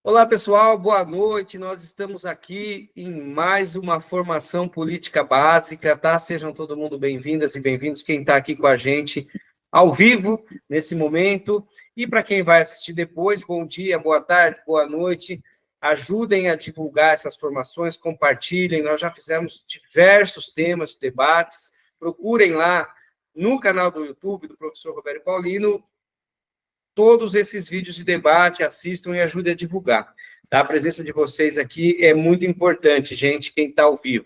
Olá, pessoal, boa noite. Nós estamos aqui em mais uma formação política básica, tá? Sejam todo mundo bem-vindas e bem-vindos, quem está aqui com a gente ao vivo nesse momento. E para quem vai assistir depois, bom dia, boa tarde, boa noite. Ajudem a divulgar essas formações, compartilhem. Nós já fizemos diversos temas, debates. Procurem lá no canal do YouTube do professor Roberto Paulino todos esses vídeos de debate, assistam e ajudem a divulgar. Tá? A presença de vocês aqui é muito importante, gente, quem está ao vivo.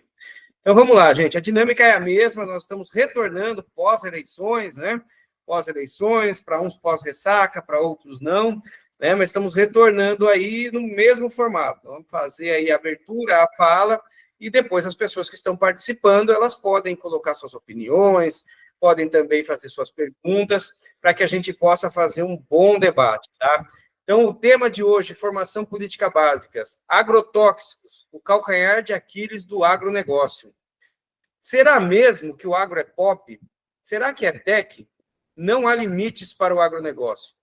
Então, vamos lá, gente. A dinâmica é a mesma, nós estamos retornando pós-eleições, né? Pós-eleições, para uns pós-ressaca, para outros não, né? Mas estamos retornando aí no mesmo formato. Vamos fazer aí a abertura, a fala, e depois as pessoas que estão participando, elas podem colocar suas opiniões, podem também fazer suas perguntas, para que a gente possa fazer um bom debate, tá? Então, o tema de hoje, formação política básicas, agrotóxicos, o calcanhar de Aquiles do agronegócio. Será mesmo que o agro é pop? Será que é tech? Não há limites para o agronegócio.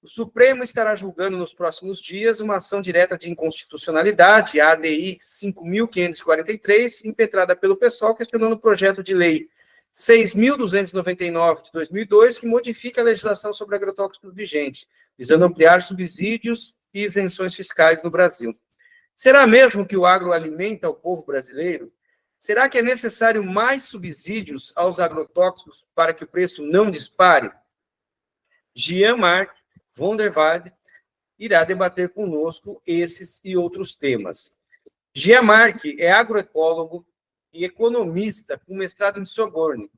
O Supremo estará julgando nos próximos dias uma ação direta de inconstitucionalidade, a ADI 5.543, impetrada pelo PSOL, questionando o projeto de lei 6.299 de 2002, que modifica a legislação sobre agrotóxicos vigente, visando ampliar subsídios e isenções fiscais no Brasil. Será mesmo que o agro alimenta o povo brasileiro? Será que é necessário mais subsídios aos agrotóxicos para que o preço não dispare? Jean-Marc von der Waide irá debater conosco esses e outros temas. Jean-Marc é agroecólogo e economista com mestrado em Sorbonne,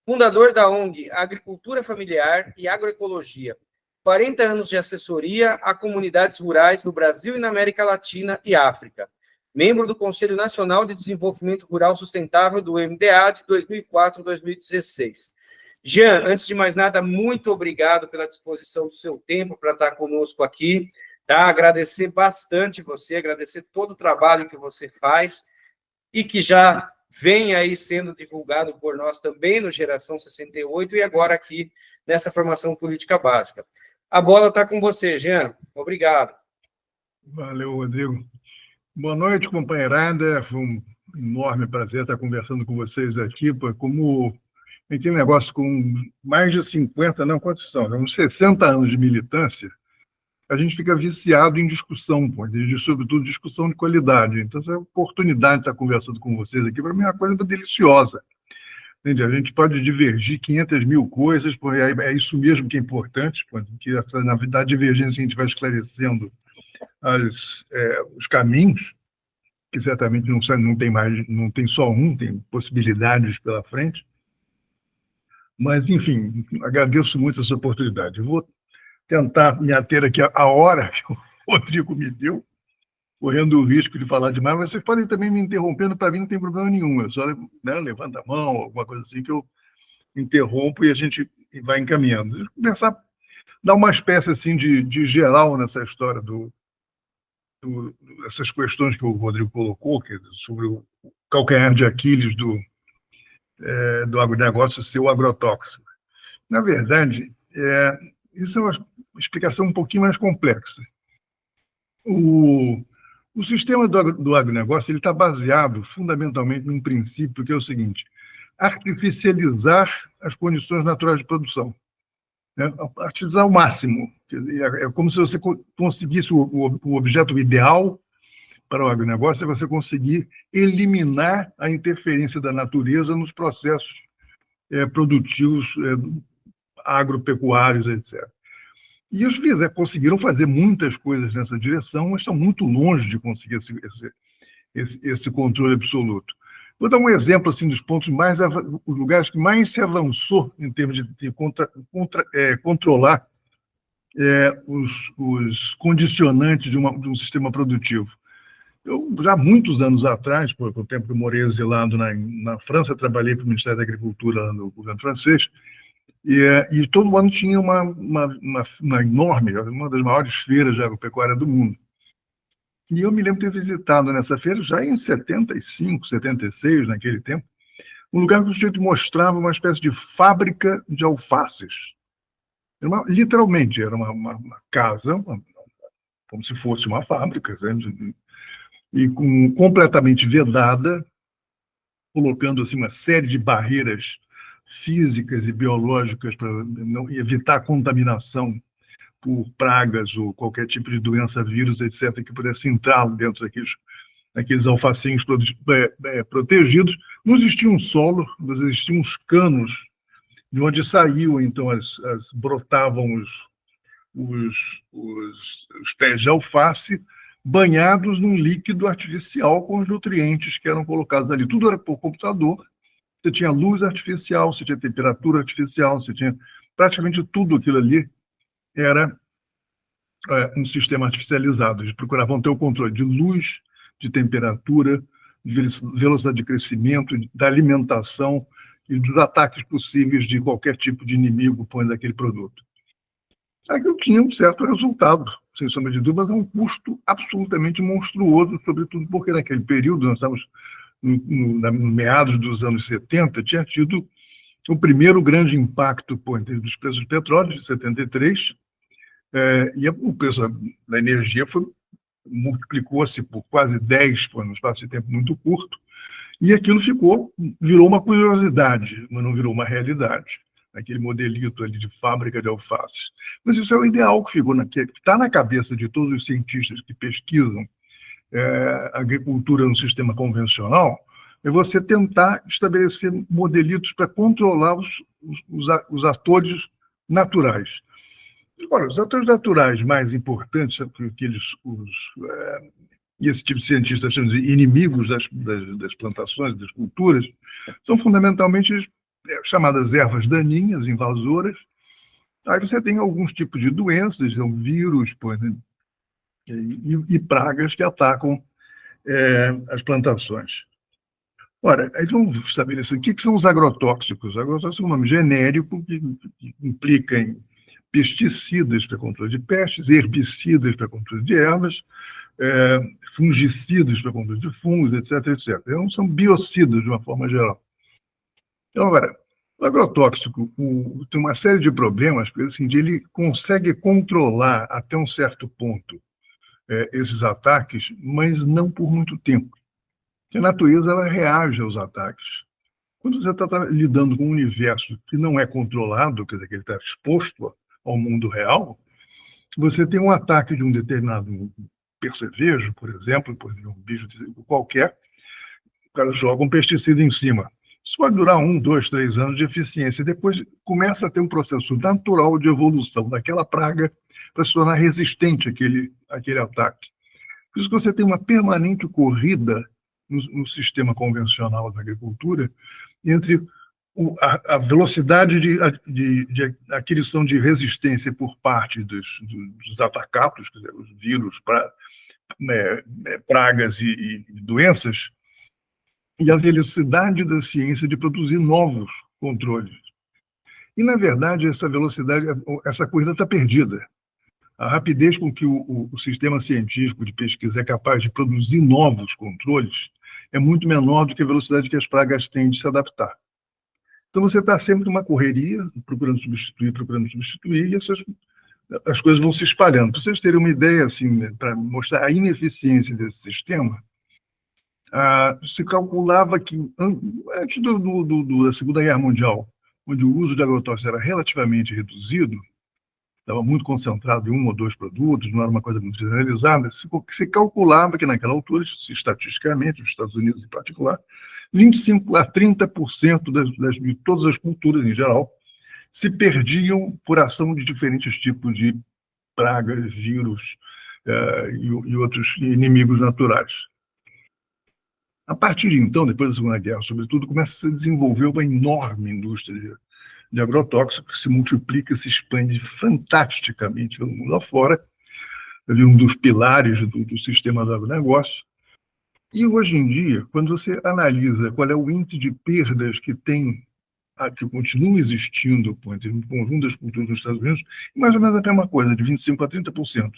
fundador da ONG Agricultura Familiar e Agroecologia, 40 anos de assessoria a comunidades rurais no Brasil e na América Latina e África, membro do Conselho Nacional de Desenvolvimento Rural Sustentável do MDA de 2004 a 2016. Jean, antes de mais nada, muito obrigado pela disposição do seu tempo para estar conosco aqui, tá? Agradecer bastante você, agradecer todo o trabalho que você faz, e que já vem aí sendo divulgado por nós também no Geração 68 e agora aqui nessa formação política básica. A bola está com você, Jean. Obrigado. Valeu, Rodrigo. Boa noite, companheirada. Foi um enorme prazer estar conversando com vocês aqui, como aquele negócio com mais de 50, não, quantos são? Uns 60 anos de militância, a gente fica viciado em discussão, sobretudo discussão de qualidade. Então, essa oportunidade de estar conversando com vocês aqui, para mim, é uma coisa deliciosa. Entende? A gente pode divergir 500 mil coisas, é isso mesmo que é importante, porque, na verdade, a divergência a gente vai esclarecendo os caminhos, que certamente não tem só um, tem possibilidades pela frente. Mas, enfim, agradeço muito essa oportunidade. Eu vou tentar me ater aqui à hora que o Rodrigo me deu, correndo o risco de falar demais, mas vocês podem também me interrompendo, para mim não tem problema nenhum, é só levanta a mão, alguma coisa assim que eu interrompo e a gente vai encaminhando. Deixa eu começar a dar uma espécie assim, de geral nessa história essas questões que o Rodrigo colocou, sobre o calcanhar de Aquiles do agronegócio ser o agrotóxico. Na verdade, isso é uma explicação um pouquinho mais complexa. O sistema do agronegócio está baseado fundamentalmente num princípio que é o seguinte: artificializar as condições naturais de produção. Artificializar ao máximo. É como se você conseguisse o objeto ideal para o agronegócio, é você conseguir eliminar a interferência da natureza nos processos produtivos agropecuários, etc. E os conseguiram fazer muitas coisas nessa direção, mas estão muito longe de conseguir esse controle absoluto. Vou dar um exemplo assim, dos pontos os lugares que mais se avançou em termos de controlar os condicionantes de um sistema produtivo. Eu, já muitos anos atrás, por tempo que eu morei exilado na França, trabalhei para o Ministério da Agricultura no governo francês, e todo ano tinha uma enorme, uma das maiores feiras de agropecuária do mundo. E eu me lembro de ter visitado nessa feira, já em 75, 76, naquele tempo, um lugar que o sujeito mostrava uma espécie de fábrica de alfaces. Literalmente, era uma casa, como se fosse uma fábrica, e completamente vedada, colocando assim, uma série de barreiras físicas e biológicas para evitar a contaminação por pragas ou qualquer tipo de doença, vírus, etc., que pudesse entrar dentro daqueles alfacinhos todos protegidos. Não existia um solo, não existiam uns canos de onde saíam, então, brotavam os pés de alface, banhados num líquido artificial com os nutrientes que eram colocados ali. Tudo era por computador, você tinha luz artificial, você tinha temperatura artificial, você tinha praticamente tudo aquilo ali era um sistema artificializado. Eles procuravam ter o controle de luz, de temperatura, de velocidade de crescimento, da alimentação e dos ataques possíveis de qualquer tipo de inimigo põe daquele produto. Aquilo tinha um certo resultado, sem sombra de dúvida, mas a um custo absolutamente monstruoso, sobretudo porque naquele período, nós estamos no meados dos anos 70, tinha tido o primeiro grande impacto dos preços do petróleo, de 73, e o preço da energia multiplicou-se por quase 10, num espaço de tempo muito curto, e aquilo virou uma curiosidade, mas não virou uma realidade. Aquele modelito ali de fábrica de alfaces. Mas isso é o ideal que está na cabeça de todos os cientistas que pesquisam agricultura no sistema convencional, é você tentar estabelecer modelitos para controlar os atores naturais. Agora, os atores naturais mais importantes, e esse tipo de cientistas chamam de inimigos das plantações, das culturas, são fundamentalmente chamadas ervas daninhas, invasoras. Aí você tem alguns tipos de doenças, vírus, e pragas que atacam as plantações. Ora, aí vamos estabelecer o que são os agrotóxicos. Os agrotóxicos são um nome genérico que implica em pesticidas para controle de pestes, herbicidas para controle de ervas, fungicidas para controle de fungos, etc., etc. Então, são biocidas, de uma forma geral. Então, agora, o agrotóxico tem uma série de problemas, porque assim, ele consegue controlar até um certo ponto esses ataques, mas não por muito tempo. Porque a natureza ela reage aos ataques. Quando você está lidando com um universo que não é controlado, quer dizer, que ele está exposto ao mundo real, você tem um ataque de um determinado percevejo, por exemplo, um bicho qualquer, o cara joga um pesticida em cima. Isso pode durar 1, 2, 3 anos de eficiência. Depois começa a ter um processo natural de evolução daquela praga para se tornar resistente àquele ataque. Por isso que você tem uma permanente corrida no sistema convencional da agricultura entre a velocidade de aquisição de resistência por parte dos atacados, quer dizer, os vírus, pragas e doenças, e a velocidade da ciência de produzir novos controles. E, na verdade, essa corrida está perdida. A rapidez com que o sistema científico de pesquisa é capaz de produzir novos controles é muito menor do que a velocidade que as pragas têm de se adaptar. Então, você está sempre numa correria, procurando substituir, e as coisas vão se espalhando. Para vocês terem uma ideia, assim, para mostrar a ineficiência desse sistema, se calculava que, antes da Segunda Guerra Mundial, onde o uso de agrotóxicos era relativamente reduzido, estava muito concentrado em 1 ou 2 produtos, não era uma coisa muito generalizada, se calculava que naquela altura, estatisticamente, nos Estados Unidos em particular, 25% a 30% de todas as culturas em geral se perdiam por ação de diferentes tipos de pragas, vírus e outros inimigos naturais. A partir de então, depois da Segunda Guerra, sobretudo, começa a se desenvolver uma enorme indústria de agrotóxicos que se multiplica, se expande fantasticamente pelo mundo afora. É um dos pilares do sistema do agronegócio. E hoje em dia, quando você analisa qual é o índice de perdas que continua existindo entre o conjunto das culturas dos Estados Unidos, é mais ou menos a mesma coisa, de 25% a 30%.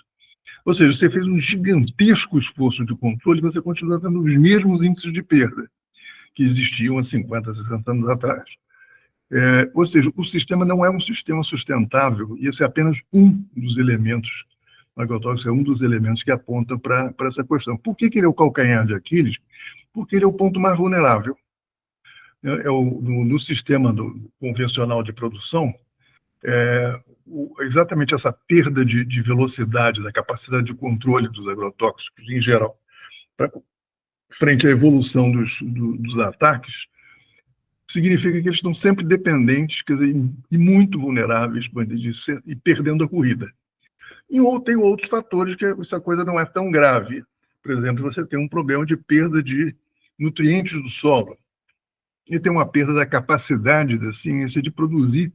Ou seja, você fez um gigantesco esforço de controle e você continua tendo os mesmos índices de perda que existiam há 50, 60 anos atrás. Ou seja, o sistema não é um sistema sustentável, e esse é apenas um dos elementos O agrotóxico é um dos elementos que aponta para essa questão. Por que ele é o calcanhar de Aquiles? Porque ele é o ponto mais vulnerável. No sistema convencional de produção, exatamente essa perda de velocidade, da capacidade de controle dos agrotóxicos em geral, frente à evolução dos ataques, significa que eles estão sempre dependentes, quer dizer, e muito vulneráveis e perdendo a corrida. Tem outros fatores que essa coisa não é tão grave. Por exemplo, você tem um problema de perda de nutrientes do solo e tem uma perda da capacidade da ciência de produzir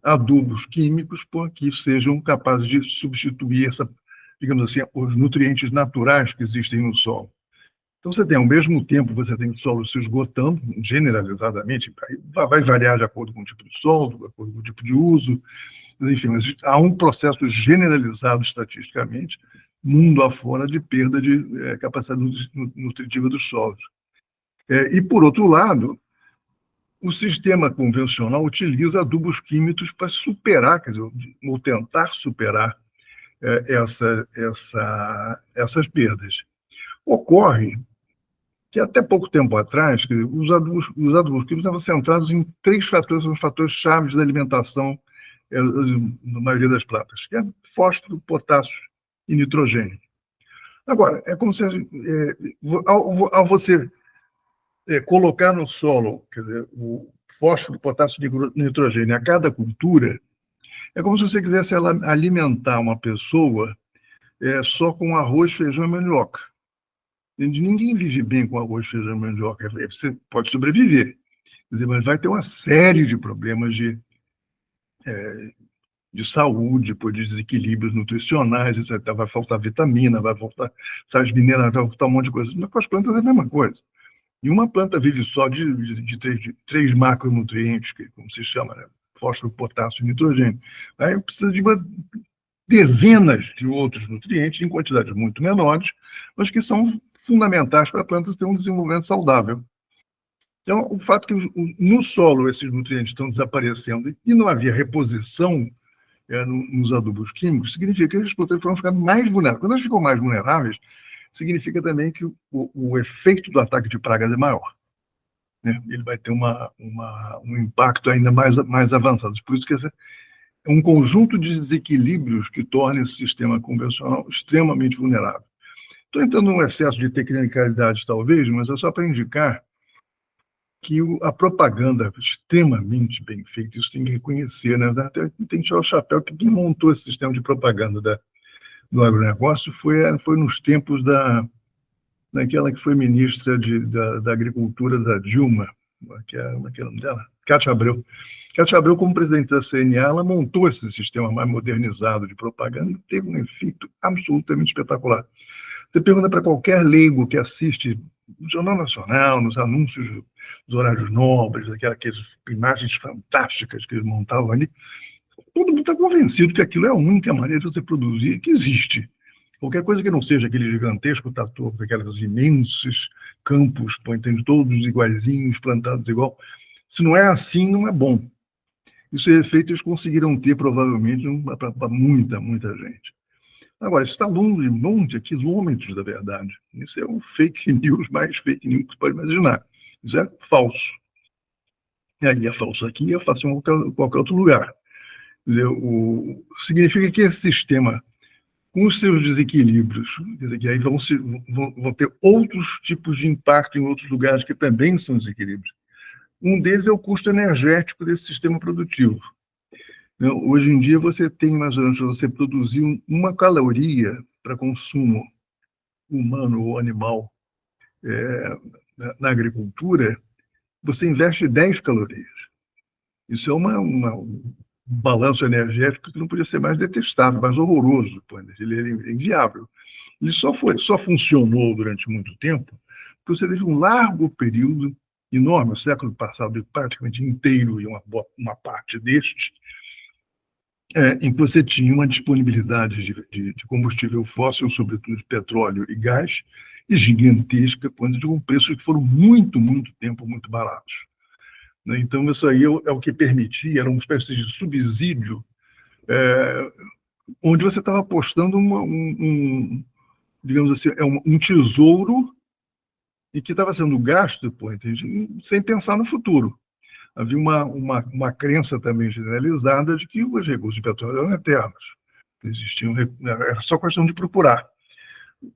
adubos químicos que sejam capazes de substituir digamos assim, os nutrientes naturais que existem no solo. Então, você tem, ao mesmo tempo, você tem o solo se esgotando, generalizadamente, vai variar de acordo com o tipo de solo, de acordo com o tipo de uso, enfim, mas há um processo generalizado estatisticamente, mundo afora, de perda de capacidade nutritiva dos solos. E, por outro lado, o sistema convencional utiliza adubos químicos para superar, quer dizer, ou tentar superar essas perdas. Ocorre que até pouco tempo atrás, os adubos químicos estavam centrados em 3 fatores, são os fatores chaves da alimentação na maioria das plantas, que é fósforo, potássio e nitrogênio. Agora, é como se ao você colocar no solo, quer dizer, o fósforo, potássio e nitrogênio a cada cultura, é como se você quisesse alimentar uma pessoa só com arroz, feijão e mandioca. Ninguém vive bem com arroz, feijão e mandioca. Você pode sobreviver, quer dizer, mas vai ter uma série de problemas de saúde, de desequilíbrios nutricionais, etc. Vai faltar vitamina, vai faltar sais minerais, vai faltar um monte de coisa. Mas com as plantas é a mesma coisa. E uma planta vive só de 3 macronutrientes, como se chama, né? Fósforo, potássio e nitrogênio. Aí precisa de dezenas de outros nutrientes, em quantidades muito menores, mas que são fundamentais para plantas terem um desenvolvimento saudável. Então, o fato que no solo esses nutrientes estão desaparecendo e não havia reposição nos adubos químicos, significa que as plantas foram ficando mais vulneráveis. Quando elas ficam mais vulneráveis, significa também que o efeito do ataque de pragas é maior, né? Ele vai ter um impacto ainda mais avançado. Por isso que é um conjunto de desequilíbrios que torna esse sistema convencional extremamente vulnerável. Estou entrando num excesso de tecnicalidade, talvez, mas é só para indicar que a propaganda é extremamente bem feita, isso tem que reconhecer, né? Tem que tirar o chapéu que quem montou esse sistema de propaganda do agronegócio foi nos tempos daquela que foi ministra da Agricultura da Dilma, que é o nome dela? Cátia Abreu. Cátia Abreu, como presidente da CNA, ela montou esse sistema mais modernizado de propaganda e teve um efeito absolutamente espetacular. Você pergunta para qualquer leigo que assiste no Jornal Nacional, nos anúncios dos horários nobres, aquelas imagens fantásticas que eles montavam ali, todo mundo está convencido que aquilo é a única maneira de você produzir que existe. Qualquer coisa que não seja aquele gigantesco tatu, aqueles imensos campos, todos iguaizinhos, plantados igual. Se não é assim, não é bom. Isso é efeito eles conseguiram ter, provavelmente, para muita gente. Agora, isso está longe, a quilômetros da verdade. Isso é um fake news, mais fake news que você pode imaginar. Isso é falso. E aí é falso aqui e é falso em qualquer outro lugar. Quer dizer, significa que esse sistema, com os seus desequilíbrios, quer dizer, que aí vão ter outros tipos de impacto em outros lugares que também são desequilíbrios. Um deles é o custo energético desse sistema produtivo. Hoje em dia, você tem mais ou menos, você produzir 1 caloria para consumo humano ou animal na agricultura, você investe 10 calorias. Isso é um balanço energético que não podia ser mais detestável, mais horroroso. Ele é inviável. Ele só funcionou durante muito tempo porque você teve um largo período enorme, o século passado praticamente inteiro e uma parte deste, em que você tinha uma disponibilidade de combustível fóssil, sobretudo de petróleo e gás, e gigantesca, com preços que foram muito tempo muito baratos. Então, isso aí é o que permitia, era uma espécie de subsídio onde você estava apostando digamos assim, um tesouro e que estava sendo gasto, sem pensar no futuro. Havia uma crença também generalizada de que os recursos de petróleo eram eternos. Existiam, era só questão de procurar.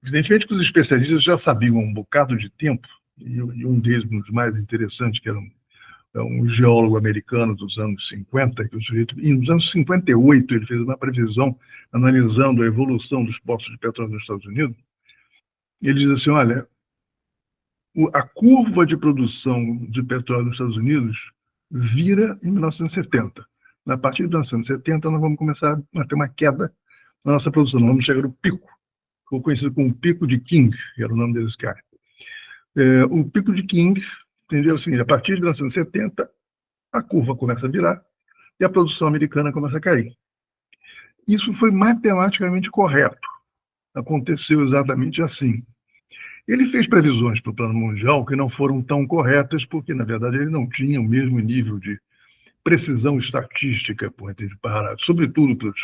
Evidentemente que os especialistas já sabiam há um bocado de tempo, e um deles, um dos mais interessantes, que era um geólogo americano dos anos 50, que o sujeito, e nos anos 58 ele fez uma previsão analisando a evolução dos postos de petróleo nos Estados Unidos. Ele diz assim, olha, a curva de produção de petróleo nos Estados Unidos vira em 1970. A partir de 1970, nós vamos começar a ter uma queda na nossa produção. Nós vamos chegar no pico, ficou conhecido como o pico de King, que era o nome desse cara. O pico de King, entendeu? Assim, a partir de 1970, a curva começa a virar e a produção americana começa a cair. Isso foi matematicamente correto. Aconteceu exatamente assim. Ele fez previsões para o Plano Mundial que não foram tão corretas, porque, na verdade, ele não tinha o mesmo nível de precisão estatística, sobretudo para os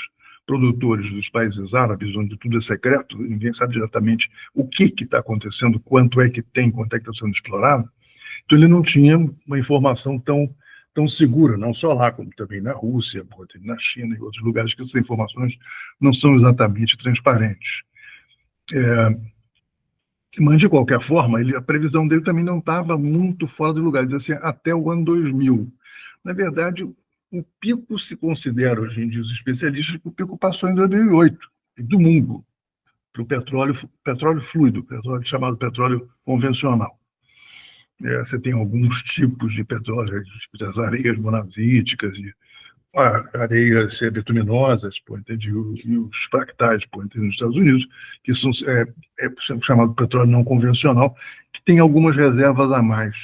produtores dos países árabes, onde tudo é secreto, ninguém sabe exatamente o que está acontecendo, quanto é que tem, quanto é que está sendo explorado. Então, ele não tinha uma informação tão segura, não só lá, como também na Rússia, na China e outros lugares que essas informações não são exatamente transparentes. Mas, de qualquer forma, a previsão dele também não estava muito fora do lugar, assim, até o ano 2000. Na verdade, o pico se considera, hoje em dia, os especialistas, que o pico passou em 2008, do mundo, para o petróleo fluido, chamado petróleo convencional. Você tem alguns tipos de petróleo, as areias monavíticas, areias bituminosas, e os fractais nos Estados Unidos, que são chamado petróleo não convencional, que tem algumas reservas a mais.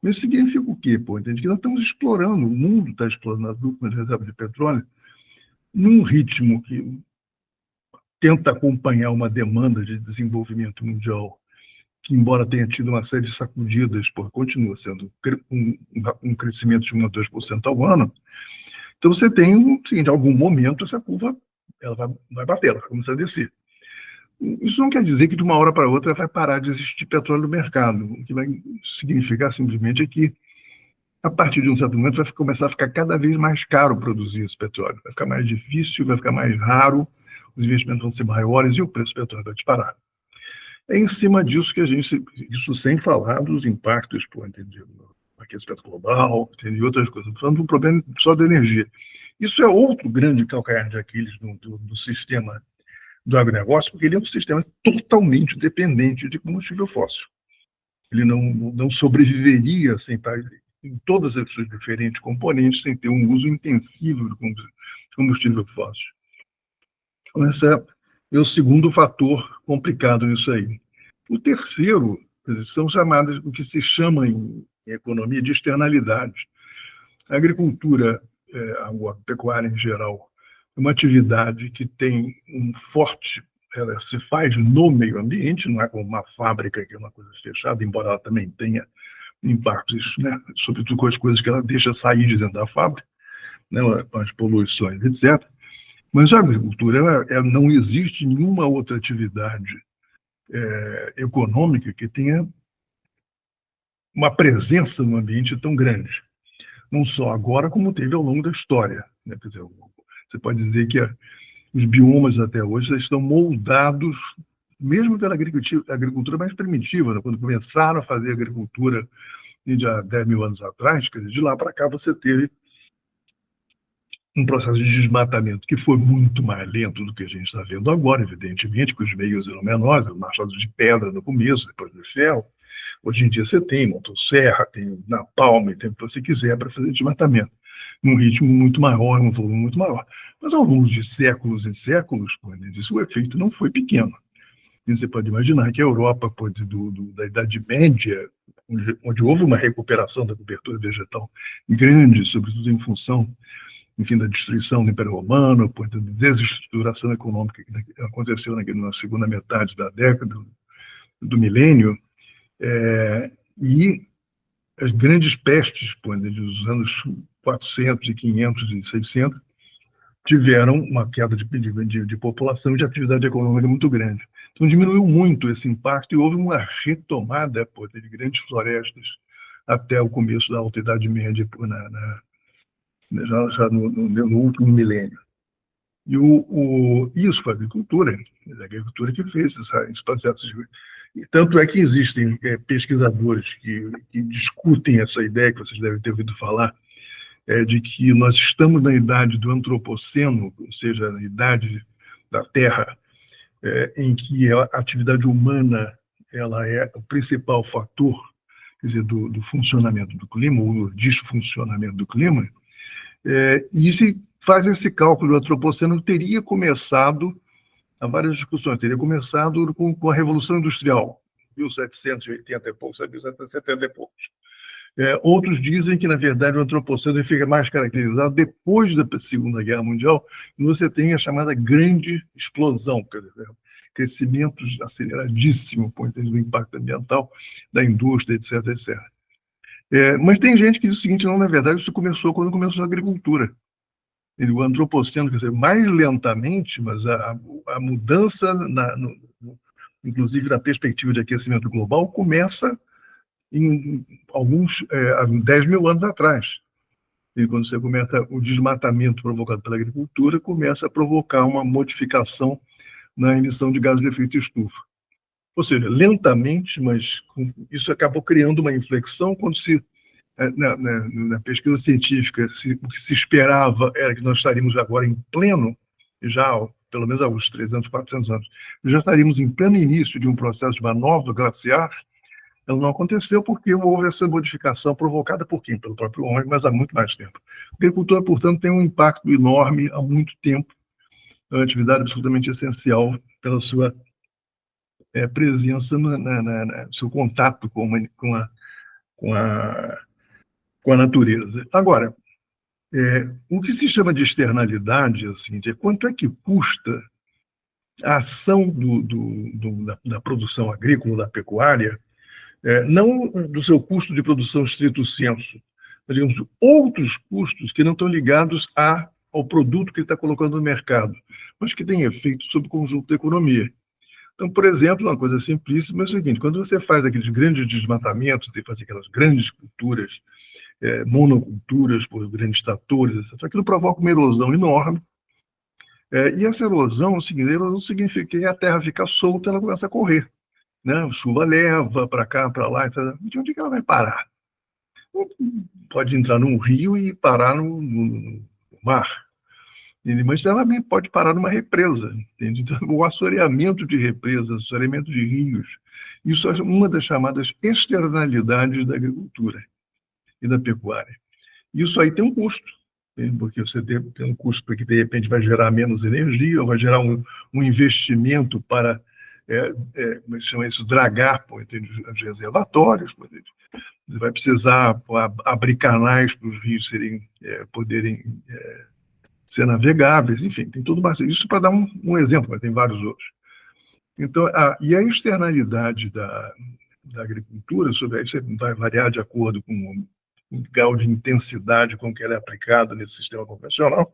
Isso significa o quê? Que nós estamos explorando, o mundo está explorando as últimas reservas de petróleo num ritmo que tenta acompanhar uma demanda de desenvolvimento mundial que, embora tenha tido uma série de sacudidas, continua sendo um crescimento de 1 a 2% ao ano. Então, você tem, em algum momento, essa curva ela vai bater, ela vai começar a descer. Isso não quer dizer que, de uma hora para outra, vai parar de existir petróleo no mercado. O que vai significar, simplesmente, é que, a partir de um certo momento, vai começar a ficar cada vez mais caro produzir esse petróleo. Vai ficar mais difícil, vai ficar mais raro, os investimentos vão ser maiores e o preço do petróleo vai disparar. É em cima disso que isso sem falar dos impactos, aquecimento global, e outras coisas. Falando de um problema só da energia. Isso é outro grande calcanhar de Aquiles do sistema do agronegócio, porque ele é um sistema totalmente dependente de combustível fóssil. Ele não sobreviveria sem estar em todas as suas diferentes componentes, sem ter um uso intensivo de combustível fóssil. Então, esse é o segundo fator complicado nisso aí. O terceiro são chamadas, o que se chama em economia de externalidades. A agricultura, a pecuária em geral, é uma atividade que tem ela se faz no meio ambiente, não é como uma fábrica, que é uma coisa fechada, embora ela também tenha impactos, sobretudo com as coisas que ela deixa sair de dentro da fábrica, com as poluições, etc. Mas a agricultura, não existe nenhuma outra atividade econômica que tenha uma presença no ambiente tão grande. Não só agora, como teve ao longo da história. Quer dizer, você pode dizer que os biomas até hoje já estão moldados, mesmo pela agricultura mais primitiva, quando começaram a fazer agricultura há 10 mil anos atrás, quer dizer, de lá para cá você teve um processo de desmatamento que foi muito mais lento do que a gente está vendo agora, evidentemente, porque os meios eram menores, machados de pedra no começo, depois do ferro. Hoje em dia você tem motosserra, tem napalm, tem o que você quiser para fazer desmatamento, num ritmo muito maior, num volume muito maior. Mas ao longo de séculos e séculos, o efeito não foi pequeno. E você pode imaginar que a Europa, da Idade Média, onde houve uma recuperação da cobertura vegetal grande, sobretudo em função, enfim, da destruição do Império Romano, da desestruturação econômica que aconteceu na segunda metade da década do milênio, e as grandes pestes dos anos 400 e 500 e 600 tiveram uma queda de população e de atividade econômica muito grande. Então, diminuiu muito esse impacto e houve uma retomada de grandes florestas até o começo da Alta Idade Média, já no último milênio. E isso foi a agricultura que fez esse processo. E tanto é que existem pesquisadores que discutem essa ideia, que vocês devem ter ouvido falar, de que nós estamos na idade do antropoceno, ou seja, na idade da Terra, em que a atividade humana ela é o principal fator, quer dizer, do funcionamento do clima, ou do desfuncionamento do clima, e se faz esse cálculo, o antropoceno teria começado, há várias discussões, teria começado com a Revolução Industrial, 1780 e poucos, 1770 e poucos. Outros dizem que, na verdade, o antropoceno fica mais caracterizado depois da Segunda Guerra Mundial, quando você tem a chamada grande explosão, quer dizer, crescimento aceleradíssimo do impacto ambiental, da indústria, etc, etc. Mas tem gente que diz o seguinte, não, na verdade, isso começou quando começou a agricultura. O antropoceno, quer dizer, mais lentamente, mas a mudança, inclusive na perspectiva de aquecimento global, começa em há 10 mil anos atrás. E quando você começa o desmatamento provocado pela agricultura, começa a provocar uma modificação na emissão de gases de efeito estufa. Ou seja, lentamente, mas isso acabou criando uma inflexão quando na pesquisa científica, o que se esperava era que nós estaríamos agora em pleno, já pelo menos há uns 300, 400 anos, já estaríamos em pleno início de um processo de uma nova glaciar. Ela não aconteceu porque houve essa modificação provocada por quem? Pelo próprio homem, mas há muito mais tempo. A agricultura, portanto, tem um impacto enorme há muito tempo, é uma atividade absolutamente essencial pela sua presença, seu contato com a natureza. Agora, o que se chama de externalidade assim, é quanto é que custa a ação da produção agrícola, da pecuária, não do seu custo de produção estrito sensu, mas, digamos, outros custos que não estão ligados ao produto que ele está colocando no mercado, mas que têm efeito sobre o conjunto da economia. Então, por exemplo, uma coisa simplíssima é o seguinte, quando você faz aqueles grandes desmatamentos e faz aquelas grandes culturas, monoculturas por grandes tratores, etc., aquilo provoca uma erosão enorme, e essa erosão, a erosão significa que a terra fica solta, ela começa a correr. Né? A chuva leva para cá, para lá, etc. De onde é que ela vai parar? Pode entrar num rio e parar no mar. Mas ela também pode parar numa represa. Entende? Então, o assoreamento de represas, assoreamento de rios, isso é uma das chamadas externalidades da agricultura e da pecuária. Isso aí tem um custo, porque você tem um custo porque, de repente, vai gerar menos energia, ou vai gerar um investimento para como se chama isso, dragar os reservatórios, você vai precisar abrir canais para os rios poderem ser navegáveis, enfim, tem tudo mais. Isso para dar um exemplo, mas tem vários outros. Então, e a externalidade da agricultura, sobre isso vai variar de acordo com o grau de intensidade com que ela é aplicada nesse sistema convencional,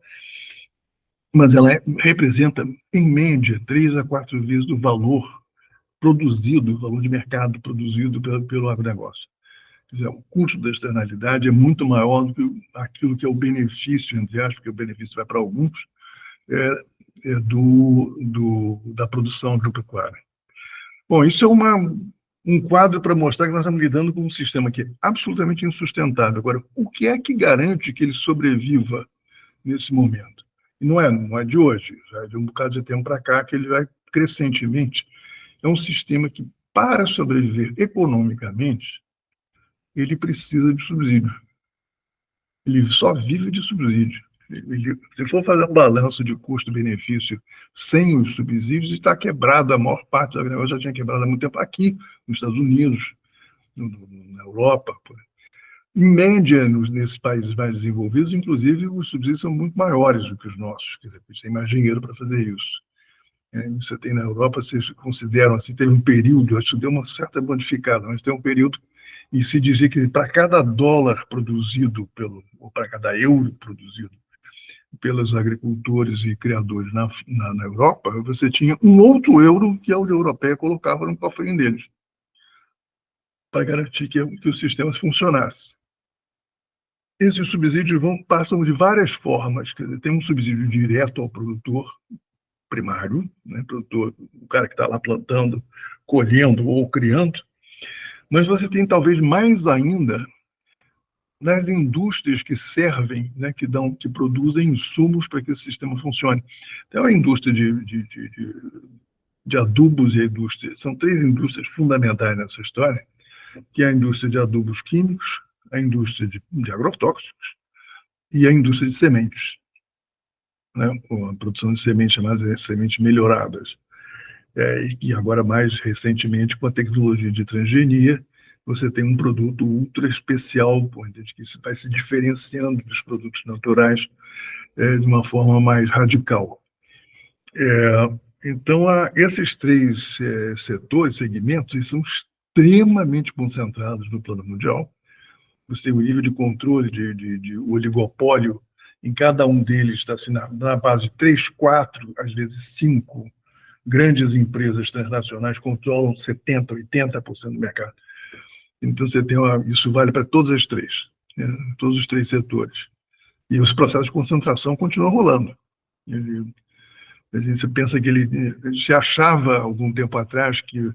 mas ela representa, em média, 3 a 4 vezes o valor produzido, o valor de mercado produzido pelo agronegócio. Quer dizer, o custo da externalidade é muito maior do que aquilo que é o benefício, entre aspas, porque o benefício vai para alguns, da produção agropecuária. Bom, isso é um quadro para mostrar que nós estamos lidando com um sistema que é absolutamente insustentável. Agora, o que é que garante que ele sobreviva nesse momento? E não é de hoje, já é de um bocado de tempo para cá que ele vai crescentemente. É um sistema que, para sobreviver economicamente, ele precisa de subsídio. Ele só vive de subsídio. Se for fazer um balanço de custo-benefício sem os subsídios, está quebrado. A maior parte do agronegócio já tinha quebrado há muito tempo aqui, nos Estados Unidos, na Europa. Em média, nesses países mais desenvolvidos, inclusive, os subsídios são muito maiores do que os nossos. Quer dizer, eles têm mais dinheiro para fazer isso. Você tem na Europa, vocês consideram, assim, teve um período, isso deu uma certa modificada, mas tem um período, e se dizia que para cada dólar produzido ou para cada euro produzido pelos agricultores e criadores na Europa, você tinha um outro euro que a União Europeia colocava no cofrinho deles, para garantir que o sistema funcionasse. Esses subsídios passam de várias formas. Quer dizer, tem um subsídio direto ao produtor primário, né, produtor, o cara que está lá plantando, colhendo ou criando, mas você tem talvez mais ainda nas indústrias que servem, né, que produzem insumos para que esse sistema funcione. Então, a indústria de adubos e a indústria, são 3 indústrias fundamentais nessa história, que é a indústria de adubos químicos, a indústria de agrotóxicos e a indústria de sementes, né, com a produção de sementes chamadas sementes melhoradas. E agora, mais recentemente, com a tecnologia de transgenia, você tem um produto ultra especial, que vai se diferenciando dos produtos naturais de uma forma mais radical. Então, esses 3 setores, segmentos, eles são extremamente concentrados no plano mundial. Você tem um nível de controle de oligopólio em cada um deles, está assim, na base de 3, 4, às vezes 5 grandes empresas transnacionais controlam 70%, 80% do mercado. Então, você tem isso vale para todas as 3, né, todos os 3 setores. E os processos de concentração continuam rolando. A gente pensa que ele se achava, algum tempo atrás, que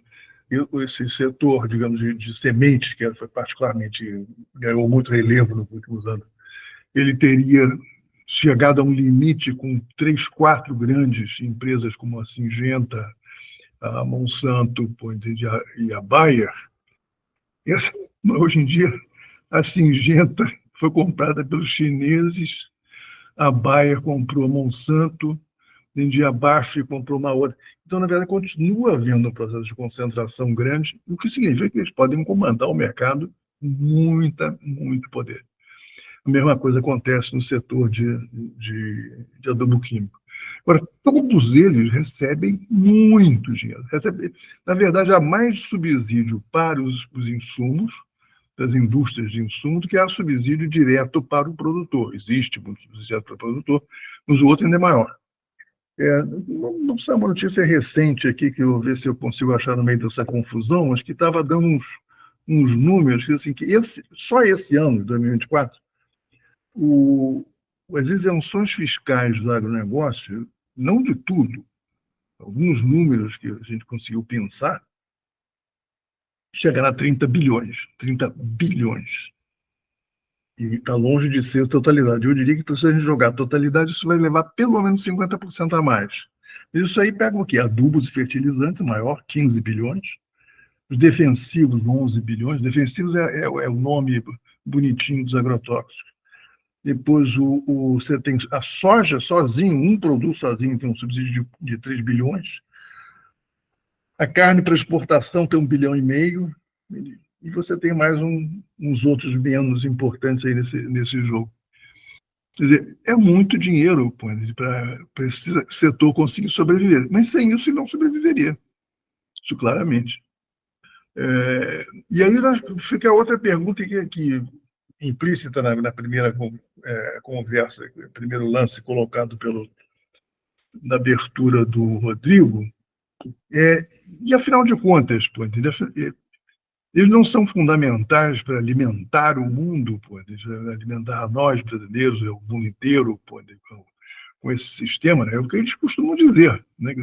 esse setor, digamos, de sementes, que foi particularmente, ganhou muito relevo nos últimos anos, ele teria chegado a um limite com 3, 4 grandes empresas como a Syngenta, a Monsanto e a Bayer. Hoje em dia, a Syngenta foi comprada pelos chineses, a Bayer comprou a Monsanto, a BASF comprou uma outra. Então, na verdade, continua havendo um processo de concentração grande, o que significa que eles podem comandar o mercado com muito poder. A mesma coisa acontece no setor de adubo químico. Agora, todos eles recebem muito dinheiro. Na verdade, há mais subsídio para os insumos, das indústrias de insumos, do que há subsídio direto para o produtor. Existe muito subsídio para o produtor, mas o outro ainda é maior. Não precisa uma notícia recente aqui, que eu vou ver se eu consigo achar no meio dessa confusão, mas que estava dando uns números, que, assim, só esse ano, 2024, as isenções fiscais do agronegócio, não de tudo, alguns números que a gente conseguiu pensar, chegaram a 30 bilhões. 30 bilhões. E está longe de ser a totalidade. Eu diria que, se a gente jogar a totalidade, isso vai levar pelo menos 50% a mais. Isso aí pega o quê? Adubos e fertilizantes, maior, 15 bilhões. Os defensivos, 11 bilhões. Defensivos é o nome bonitinho dos agrotóxicos. Depois, você tem a soja sozinho, um produto sozinho tem um subsídio de 3 bilhões. A carne para exportação tem 1,5 bilhão. E você tem mais uns outros menos importantes aí nesse jogo. Quer dizer, é muito dinheiro para esse setor conseguir sobreviver. Mas sem isso ele não sobreviveria. Isso claramente. E aí fica a outra pergunta que implícita na primeira conversa, primeiro lance colocado na abertura do Rodrigo. E afinal de contas, eles não são fundamentais para alimentar o mundo, alimentar nós brasileiros, o mundo inteiro, com esse sistema, né? É o que eles costumam dizer, né?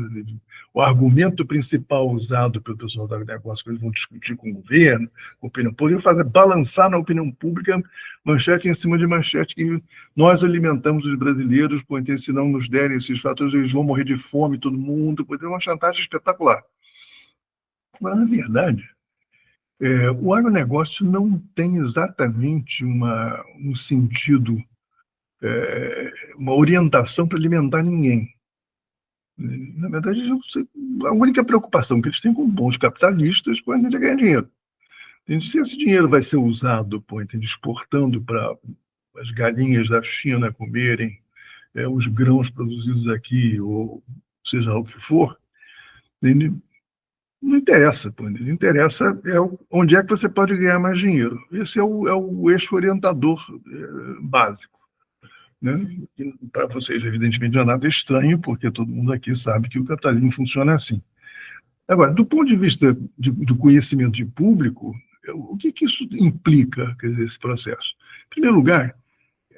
O argumento principal usado pelo pessoal do agronegócio, que eles vão discutir com o governo, com a opinião pública, fazer balançar na opinião pública manchete em cima de manchete, que nós alimentamos os brasileiros, se não nos derem esses fatores, eles vão morrer de fome, todo mundo, é uma chantagem espetacular. Mas, na verdade, o agronegócio não tem exatamente um sentido, uma orientação para alimentar ninguém. Na verdade, a única preocupação que eles têm com bons capitalistas é ganhar dinheiro. Se esse dinheiro vai ser usado, exportando para as galinhas da China comerem os grãos produzidos aqui, ou seja lá o que for, não interessa. O que interessa onde é que você pode ganhar mais dinheiro. Esse é o eixo orientador básico. né? Para vocês, evidentemente, não é nada estranho, porque todo mundo aqui sabe que o capitalismo funciona assim. Agora, do ponto de vista do conhecimento de público, o que isso implica, quer dizer, esse processo? Em primeiro lugar,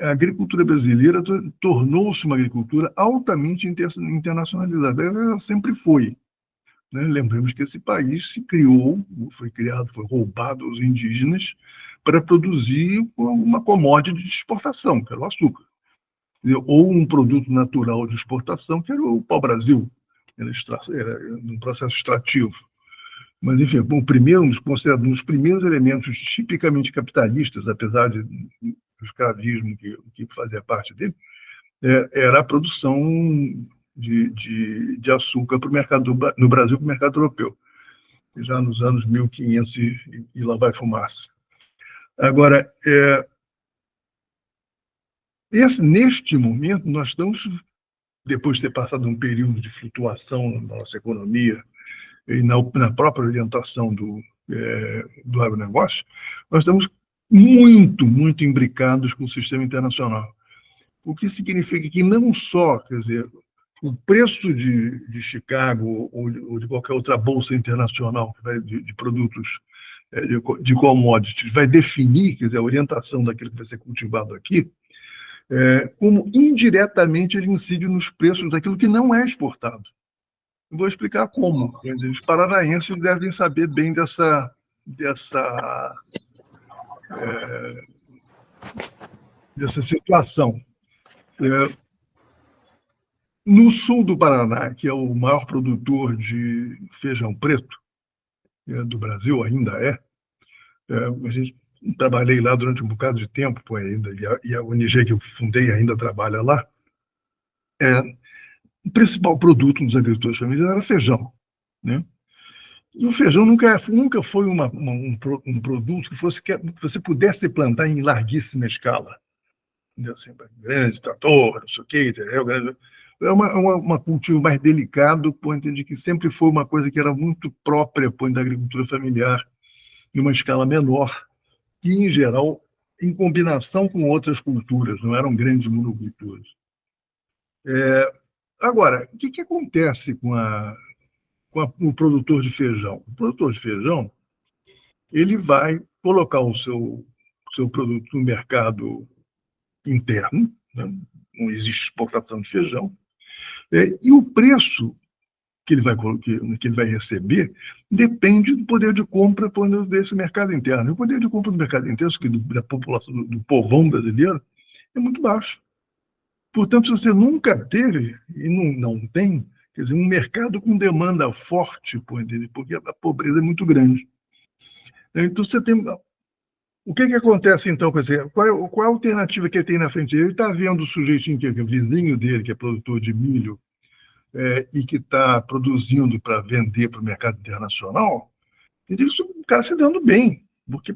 a agricultura brasileira tornou-se uma agricultura altamente internacionalizada. Ela sempre foi, né? Lembremos que esse país foi criado, foi roubado aos indígenas para produzir uma commodity de exportação, que era o açúcar, ou um produto natural de exportação, que era o pau-brasil, era um processo extrativo. Mas, enfim, considerado um dos primeiros elementos tipicamente capitalistas, apesar do escravismo que fazia parte dele, era a produção de açúcar para o mercado no Brasil, para o mercado europeu, já nos anos 1500 e lá vai fumaça. Agora, neste momento, nós estamos, depois de ter passado um período de flutuação na nossa economia e na própria orientação do agronegócio, nós estamos muito, muito imbricados com o sistema internacional. O que significa que não só, quer dizer, o preço de Chicago ou de qualquer outra bolsa internacional de produtos, de commodities, vai definir, quer dizer, a orientação daquilo que vai ser cultivado aqui, como indiretamente ele incide nos preços daquilo que não é exportado. Eu vou explicar como. Os paranaenses devem saber bem dessa situação. No sul do Paraná, que é o maior produtor de feijão preto do Brasil, ainda a gente trabalhei lá durante um bocado de tempo ainda, e a ONG que eu fundei ainda trabalha lá. O principal produto dos agricultores familiares era feijão, né? E o feijão nunca foi um produto que você pudesse plantar em larguíssima escala. Assim, grande, trator, não sei o quê, é uma cultivo mais delicado, entendi que sempre foi uma coisa que era muito própria da agricultura familiar, em uma escala menor, que, em geral, em combinação com outras culturas, não eram grandes monoculturas. Agora, o que acontece com o produtor de feijão? O produtor de feijão ele vai colocar o seu produto no mercado interno, né? Não existe exportação de feijão, e o preço que ele vai receber depende do poder de compra desse mercado interno. E o poder de compra do mercado interno, da população, do povão brasileiro, é muito baixo. Portanto, se você nunca teve, e não tem, quer dizer, um mercado com demanda forte, porque a pobreza é muito grande. Então, você tem... O que acontece, então, com esse... Qual é a alternativa que ele tem na frente? Ele está vendo o sujeitinho, que é o vizinho dele, que é produtor de milho, e que está produzindo para vender para o mercado internacional, o cara se dando bem. Porque,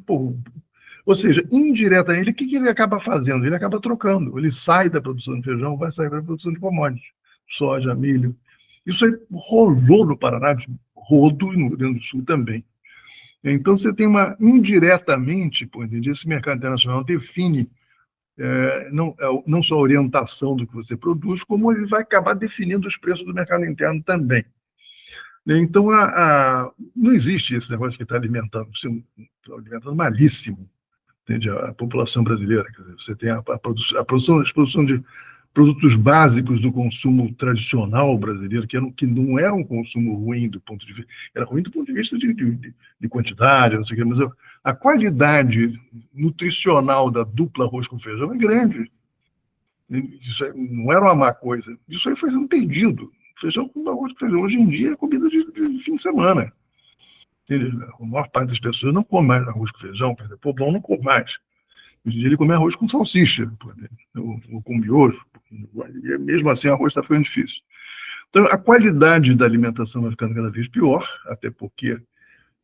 ou seja, indiretamente, o que ele acaba fazendo? Ele acaba trocando. Ele sai da produção de feijão, vai sair para a produção de commodities. Soja, milho. Isso aí rolou no Paraná, rodo, e no Rio Grande do Sul também. Então, você tem indiretamente, esse mercado internacional define não só a orientação do que você produz, como ele vai acabar definindo os preços do mercado interno também. Então, não existe esse negócio que está alimentando malíssimo, entende? A população brasileira. Quer dizer, você tem a produção de produtos básicos do consumo tradicional brasileiro, que não era um consumo ruim do ponto de vista... Era ruim do ponto de vista de quantidade, não sei o quê, mas a qualidade nutricional da dupla arroz com feijão é grande. Isso aí não era uma má coisa. Isso aí foi sendo perdido. Feijão com arroz com feijão. Hoje em dia é comida de fim de semana. A maior parte das pessoas não come mais arroz com feijão, o povão não come mais. Hoje em dia ele come arroz com salsicha, ou com miojo, e mesmo assim o arroz está ficando difícil. Então, a qualidade da alimentação vai ficando cada vez pior, até porque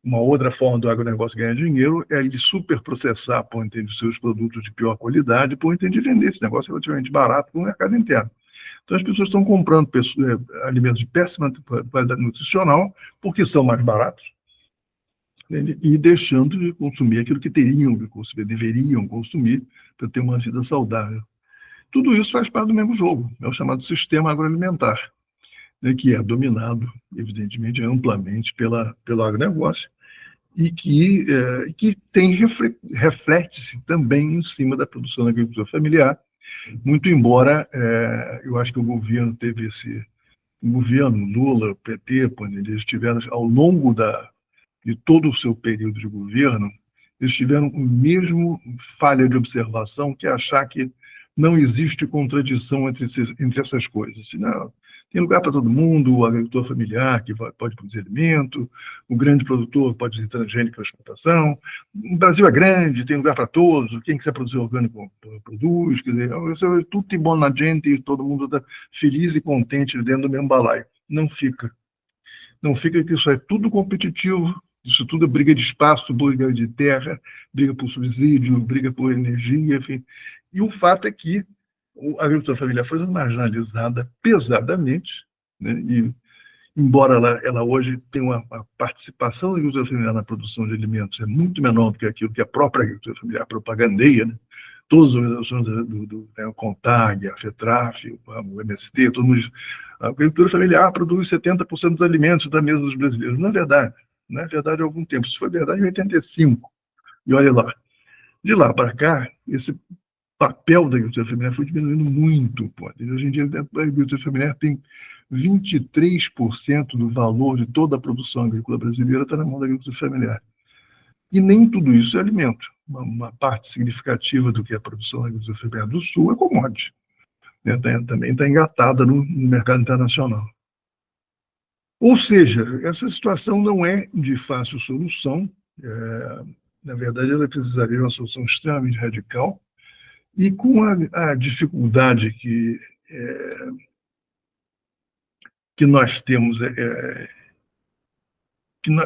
uma outra forma do agronegócio ganhar dinheiro é ele superprocessar, os seus produtos de pior qualidade, de vender esse negócio relativamente barato para o mercado interno. Então, as pessoas estão comprando alimentos de péssima qualidade nutricional, porque são mais baratos, e deixando de consumir aquilo que deveriam consumir para ter uma vida saudável. Tudo isso faz parte do mesmo jogo, é o chamado sistema agroalimentar, né, que é dominado, evidentemente, amplamente pelo agronegócio, e que reflete-se também em cima da produção da agricultura familiar, muito embora eu acho que o governo teve o governo Lula, o PT, quando eles tiveram, ao longo de todo o seu período de governo, eles tiveram o mesmo falha de observação, que é achar que não existe contradição entre essas coisas. Não, tem lugar para todo mundo, o agricultor familiar que pode produzir alimento, o grande produtor pode ser transgênico para exportação, o Brasil é grande, tem lugar para todos, quem quiser produzir orgânico produz, quer dizer, tudo tem bom na gente e todo mundo está feliz e contente dentro do mesmo balaio. Não fica. Não fica, que isso é tudo competitivo, isso tudo é briga de espaço, briga de terra, briga por subsídio, briga por energia, enfim. E o fato é que a agricultura familiar foi marginalizada pesadamente, né? E, embora ela hoje tenha uma participação da agricultura familiar na produção de alimentos é muito menor do que aquilo que a própria agricultura familiar propagandeia, né? Todas as organizações o CONTAG, a FETRAF, o MST, todo mundo, a agricultura familiar produz 70% dos alimentos da mesa dos brasileiros. Não é verdade. Não é verdade há algum tempo. Isso foi verdade em 85. E olha lá. De lá para cá, esse papel da agricultura familiar foi diminuindo muito. Pô. Hoje em dia, a agricultura familiar tem 23% do valor de toda a produção agrícola brasileira está na mão da agricultura familiar. E nem tudo isso é alimento. Uma parte significativa do que é a produção da agricultura familiar do Sul é commodity. Né? Também está engatada no mercado internacional. Ou seja, essa situação não é de fácil solução. Na verdade, ela precisaria de uma solução extremamente radical e com a dificuldade que nós temos,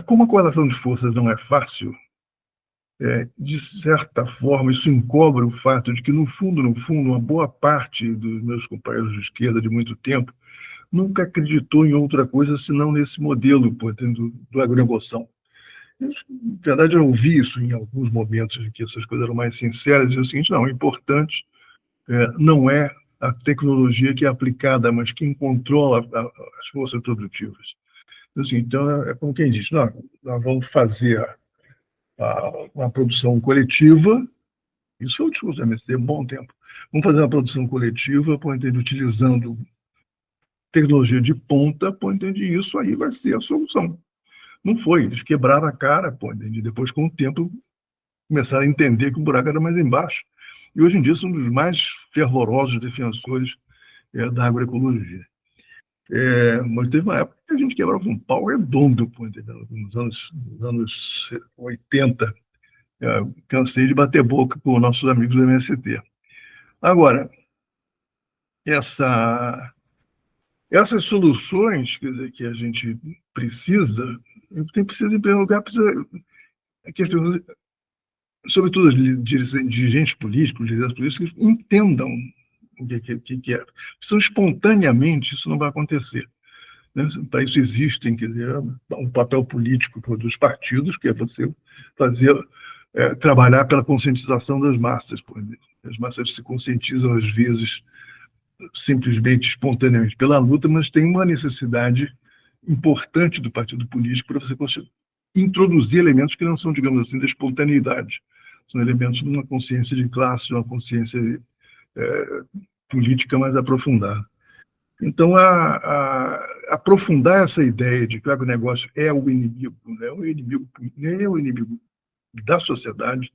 como a correlação de forças não é fácil, de certa forma, isso encobre o fato de que, no fundo, uma boa parte dos meus companheiros de esquerda de muito tempo nunca acreditou em outra coisa senão nesse modelo do agronegócio. Na verdade, eu ouvi isso em alguns momentos em que essas coisas eram mais sinceras, e é o seguinte: não, o importante não é a tecnologia que é aplicada, mas quem controla as forças produtivas. Então, é como quem diz: não, nós vamos fazer uma produção coletiva. Isso foi o discurso do MST há um bom tempo. Vamos fazer uma produção coletiva, utilizando tecnologia de ponta, e isso aí vai ser a solução. Não foi, eles quebraram a cara, e depois, com o tempo, começaram a entender que o buraco era mais embaixo. E hoje em dia são um dos mais fervorosos defensores da agroecologia. Mas teve uma época que a gente quebrava um pau redondo, nos anos 80. Cansei de bater boca com nossos amigos do MST. Agora, essas soluções que a gente precisa, em primeiro lugar, que as pessoas, sobretudo os dirigentes políticos, líderes políticos, entendam o que é. Precisam espontaneamente, isso não vai acontecer. Né? Para isso existem, um papel político dos partidos, que é você trabalhar pela conscientização das massas. As massas se conscientizam, às vezes, simplesmente, espontaneamente, pela luta, mas tem uma necessidade importante do partido político para você introduzir elementos que não são, digamos assim, da espontaneidade. São elementos de uma consciência de classe, de uma consciência política mais aprofundada. Então, aprofundar essa ideia de que o agronegócio é o inimigo, é o inimigo da sociedade,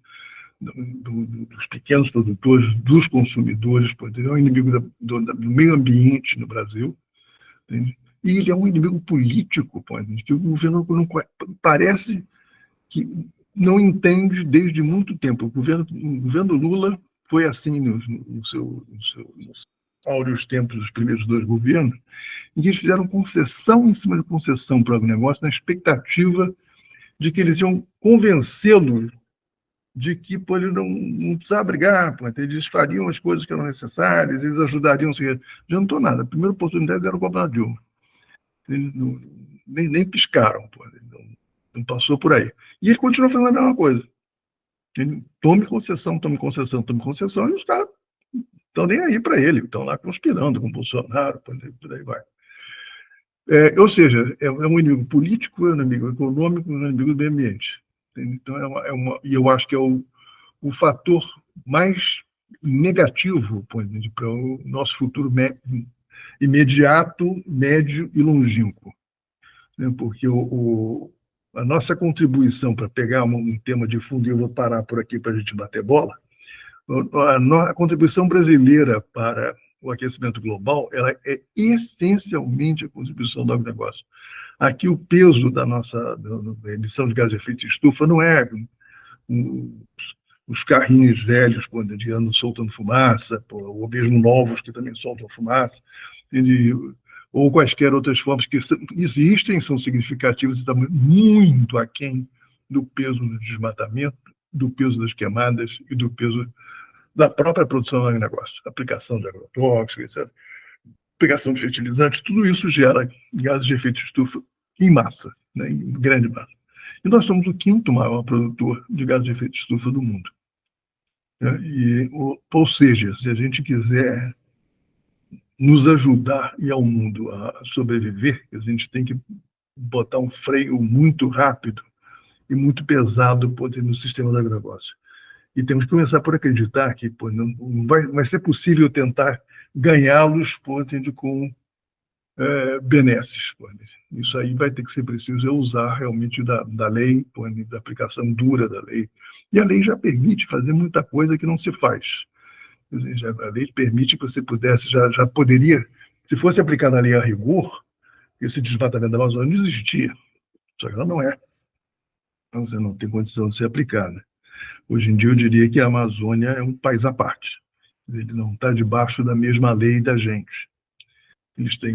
dos pequenos produtores, dos consumidores, é um inimigo do meio ambiente no Brasil, entende? E ele é um inimigo político, que o governo não parece que não entende desde muito tempo. O governo Lula foi assim nos áureos tempos dos primeiros 2 governos, em que eles fizeram concessão em cima de concessão para o agronegócio, na expectativa de que eles iam convencê-los de que ele não precisava brigar, eles fariam as coisas que eram necessárias, eles ajudariam. Não adiantou nada. A primeira oportunidade era o governo Dilma. Eles nem piscaram, não passou por aí. E ele continua fazendo a mesma coisa. Ele tome concessão, e os caras estão nem aí para ele, estão lá conspirando com o Bolsonaro, por aí vai. Ou seja, é um inimigo político, é um inimigo econômico, é um inimigo do meio ambiente. Então, e eu acho que é o fator mais negativo para o nosso futuro imediato, médio e longínquo. Né? Porque a nossa contribuição para pegar um tema de fundo, e eu vou parar por aqui para a gente bater bola, a contribuição brasileira para o aquecimento global, ela é essencialmente a contribuição do agronegócio. Aqui o peso da nossa emissão de gás de efeito de estufa não é os carrinhos velhos, quando de ano soltando fumaça, ou mesmo novos que também soltam fumaça, ou quaisquer outras formas que existem, são significativas e estão muito aquém do peso do desmatamento, do peso das queimadas e do peso da própria produção do agronegócio, aplicação de agrotóxicos, etc. Aplicação de fertilizantes, tudo isso gera gases de efeito de estufa em massa, né, em grande massa. E nós somos o quinto maior produtor de gases de efeito de estufa do mundo. Ou seja, se a gente quiser nos ajudar e ao mundo a sobreviver, a gente tem que botar um freio muito rápido e muito pesado no sistema do agronegócio. E temos que começar por acreditar que não vai ser possível tentar ganhá-los com benesses. Isso aí vai ter que ser preciso usar realmente da lei, da aplicação dura da lei. E a lei já permite fazer muita coisa que não se faz. A lei permite que você pudesse, já poderia, se fosse aplicada a lei a rigor, esse desmatamento da Amazônia não existia. Só que ela não é. Então, você não tem condição de ser aplicada. Hoje em dia, eu diria que a Amazônia é um país à parte. Ele não está debaixo da mesma lei da gente. Eles têm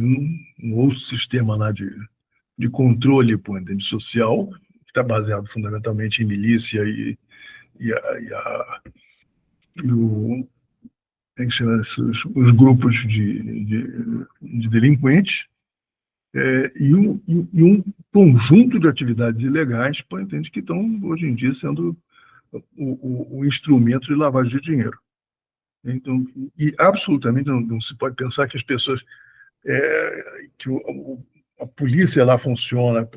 um outro sistema lá de controle social, que está baseado fundamentalmente em milícia e os grupos de delinquentes, e um conjunto de atividades ilegais que estão, hoje em dia, sendo o instrumento de lavagem de dinheiro. Então, e absolutamente não se pode pensar que as pessoas, que a polícia lá funciona,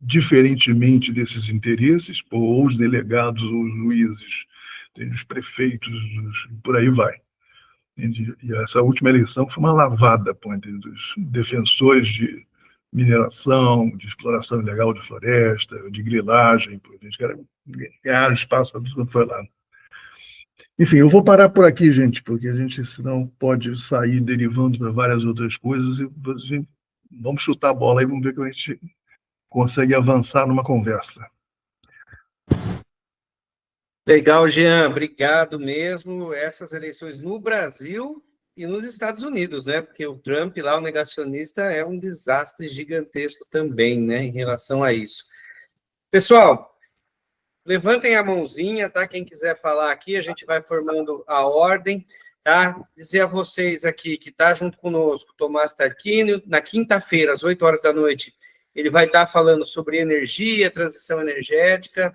diferentemente desses interesses, ou os delegados, ou os juízes, os prefeitos, por aí vai. E essa última eleição foi uma lavada dos defensores de mineração, de exploração ilegal de floresta, de grilagem, eles ganharam espaço para tudo que foi lá. Enfim, eu vou parar por aqui, gente, porque a gente senão pode sair derivando para várias outras coisas e vamos chutar a bola aí, vamos ver como a gente consegue avançar numa conversa. Legal, Jean, obrigado mesmo. Essas eleições no Brasil e nos Estados Unidos, né? Porque o Trump lá, o negacionista, é um desastre gigantesco também, né? Em relação a isso. Pessoal, levantem a mãozinha, tá? Quem quiser falar aqui, a gente vai formando a ordem, tá? Dizer a vocês aqui que está junto conosco, Tomás Tarquínio, na quinta-feira, às 8 horas da noite, ele vai estar falando sobre energia, transição energética.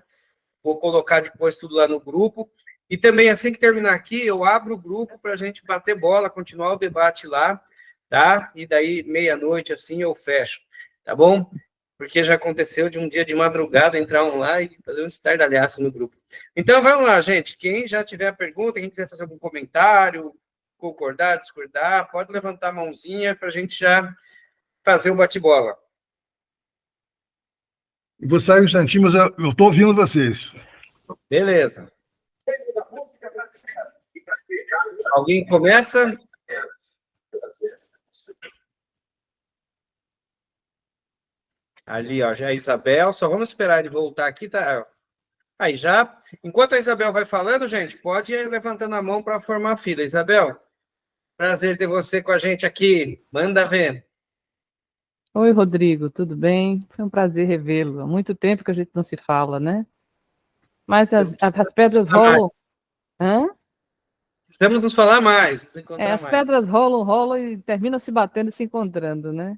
Vou colocar depois tudo lá no grupo. E também, assim que terminar aqui, eu abro o grupo para a gente bater bola, continuar o debate lá, tá? E daí, meia-noite, assim, eu fecho, tá bom? Porque já aconteceu de um dia de madrugada entrar lá e fazer um estardalhaço no grupo. Então, vamos lá, gente. Quem já tiver pergunta, quem quiser fazer algum comentário, concordar, discordar, pode levantar a mãozinha para a gente já fazer o bate-bola. Vou sair um instantinho, mas eu estou ouvindo vocês. Beleza. Alguém começa? Ali, ó, já é a Isabel. Só vamos esperar ele voltar aqui, tá? Aí já. Enquanto a Isabel vai falando, gente, pode ir levantando a mão para formar a fila. Isabel, prazer ter você com a gente aqui. Manda ver. Oi, Rodrigo, tudo bem? Foi um prazer revê-lo. Há muito tempo que a gente não se fala, né? Mas as pedras rolam. Hã? Precisamos nos falar mais, nos encontrar as mais. pedras rolam e terminam se batendo e se encontrando, né?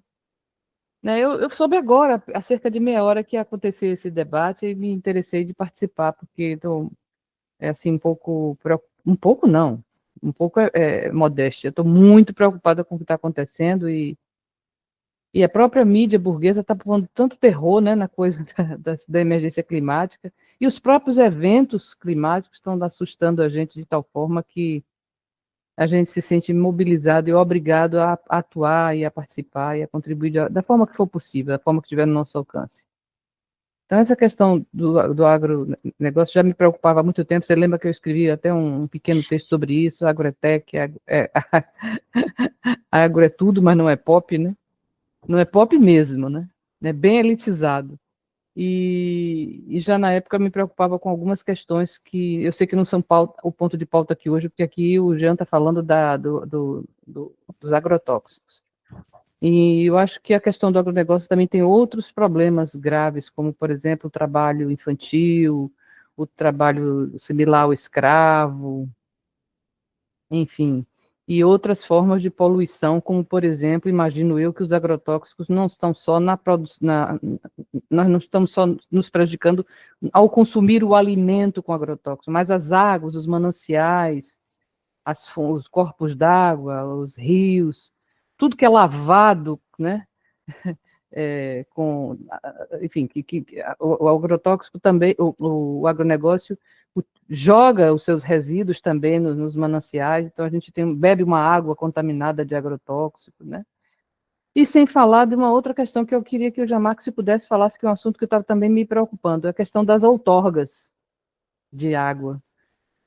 Eu soube agora, há cerca de meia hora, que ia acontecer esse debate e me interessei de participar, porque estou, assim, um pouco não, um pouco modéstia. Eu estou muito preocupada com o que está acontecendo e a própria mídia burguesa está pondo tanto terror, né, na coisa da emergência climática, e os próprios eventos climáticos estão assustando a gente de tal forma que a gente se sente mobilizado e obrigado a atuar e a participar e a contribuir da forma que for possível, da forma que tiver no nosso alcance. Então, essa questão do agronegócio já me preocupava há muito tempo. Você lembra que eu escrevi até um pequeno texto sobre isso, agrotech, agro é tudo, mas não é pop, né? Não é pop mesmo, né? É bem elitizado. E já na época me preocupava com algumas questões que eu sei que não são o ponto de pauta aqui hoje, porque aqui o Jean está falando dos agrotóxicos. E eu acho que a questão do agronegócio também tem outros problemas graves, como, por exemplo, o trabalho infantil, o trabalho similar ao escravo, enfim, e outras formas de poluição, como, por exemplo, imagino eu que os agrotóxicos não estão só na produção, nós não estamos só nos prejudicando ao consumir o alimento com agrotóxicos, mas as águas, os mananciais, os corpos d'água, os rios, tudo que é lavado, né, enfim, o agrotóxico também, o agronegócio joga os seus resíduos também nos mananciais, então a gente bebe uma água contaminada de agrotóxico, né? E sem falar de uma outra questão que eu queria que o Jean-Marc, se pudesse, falasse, que é um assunto que estava também me preocupando, a questão das outorgas de água.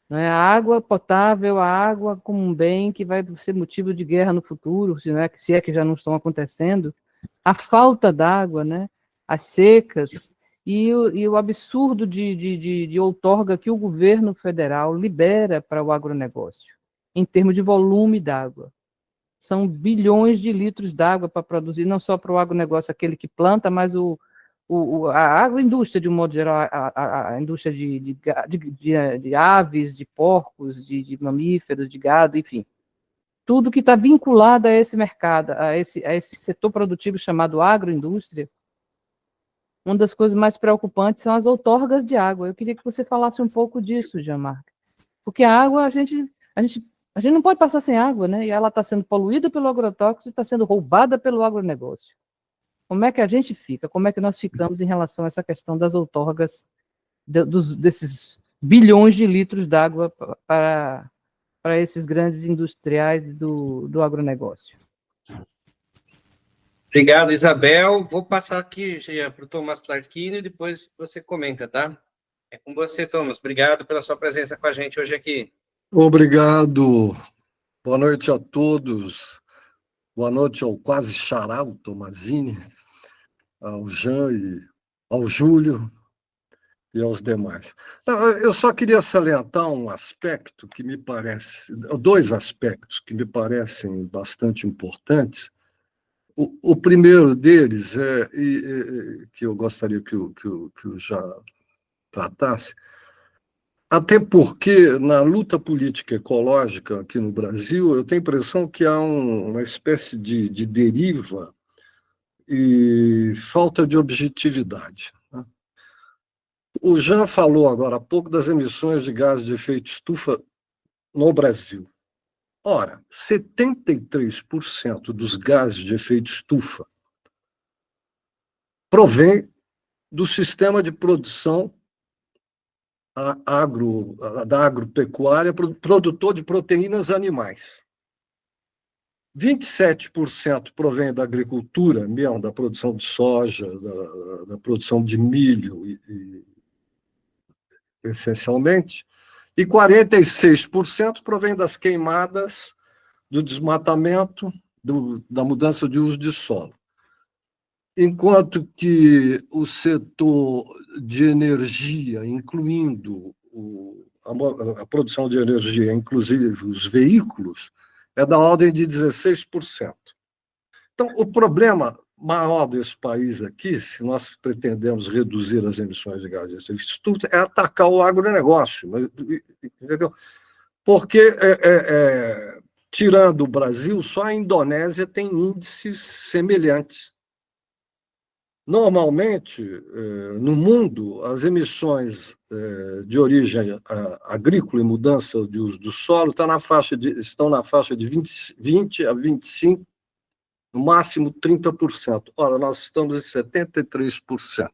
Né? A água potável, a água como um bem que vai ser motivo de guerra no futuro, se é que já não estão acontecendo, a falta d'água, né? As secas, e o absurdo de outorga que o governo federal libera para o agronegócio, em termos de volume d'água. São bilhões de litros d'água para produzir, não só para o agronegócio, aquele que planta, mas a agroindústria, de um modo geral, a indústria de aves, de porcos, de mamíferos, de gado, enfim. Tudo que está vinculado a esse mercado, a esse setor produtivo chamado agroindústria. Uma das coisas mais preocupantes são as outorgas de água. Eu queria que você falasse um pouco disso, Jean-Marc. Porque a água, a gente não pode passar sem água, né? E ela está sendo poluída pelo agrotóxico e está sendo roubada pelo agronegócio. Como é que a gente fica? Como é que nós ficamos em relação a essa questão das outorgas, desses bilhões de litros d'água para esses grandes industriais do agronegócio? Obrigado, Isabel. Vou passar aqui para o Thomas Clarquini e depois você comenta, tá? É com você, Thomas. Obrigado pela sua presença com a gente hoje aqui. Obrigado. Boa noite a todos. Boa noite ao quase xará, o Tomazini, ao Jean e ao Júlio e aos demais. Eu só queria salientar um aspecto que me parece, dois aspectos que me parecem bastante importantes. O primeiro deles que eu gostaria que o Jean tratasse, até porque, na luta política ecológica aqui no Brasil, eu tenho a impressão que há uma espécie de deriva e falta de objetividade. Né? O Jean falou agora há pouco das emissões de gases de efeito estufa no Brasil. Ora, 73% dos gases de efeito estufa provém do sistema de produção da agropecuária, produtor de proteínas animais. 27% provém da agricultura, mesmo, da produção de soja, da produção de milho, essencialmente, e 46% provém das queimadas, do desmatamento, da mudança de uso de solo. Enquanto que o setor de energia, incluindo a produção de energia, inclusive os veículos, é da ordem de 16%. Então, o problema maior desse país aqui, se nós pretendemos reduzir as emissões de gases de efeito estufa, é atacar o agronegócio, entendeu? Porque, tirando o Brasil, só a Indonésia tem índices semelhantes. Normalmente, no mundo, as emissões de origem agrícola e mudança de uso do solo estão na faixa de 20 a 25%, no máximo 30%. Ora, nós estamos em 73%,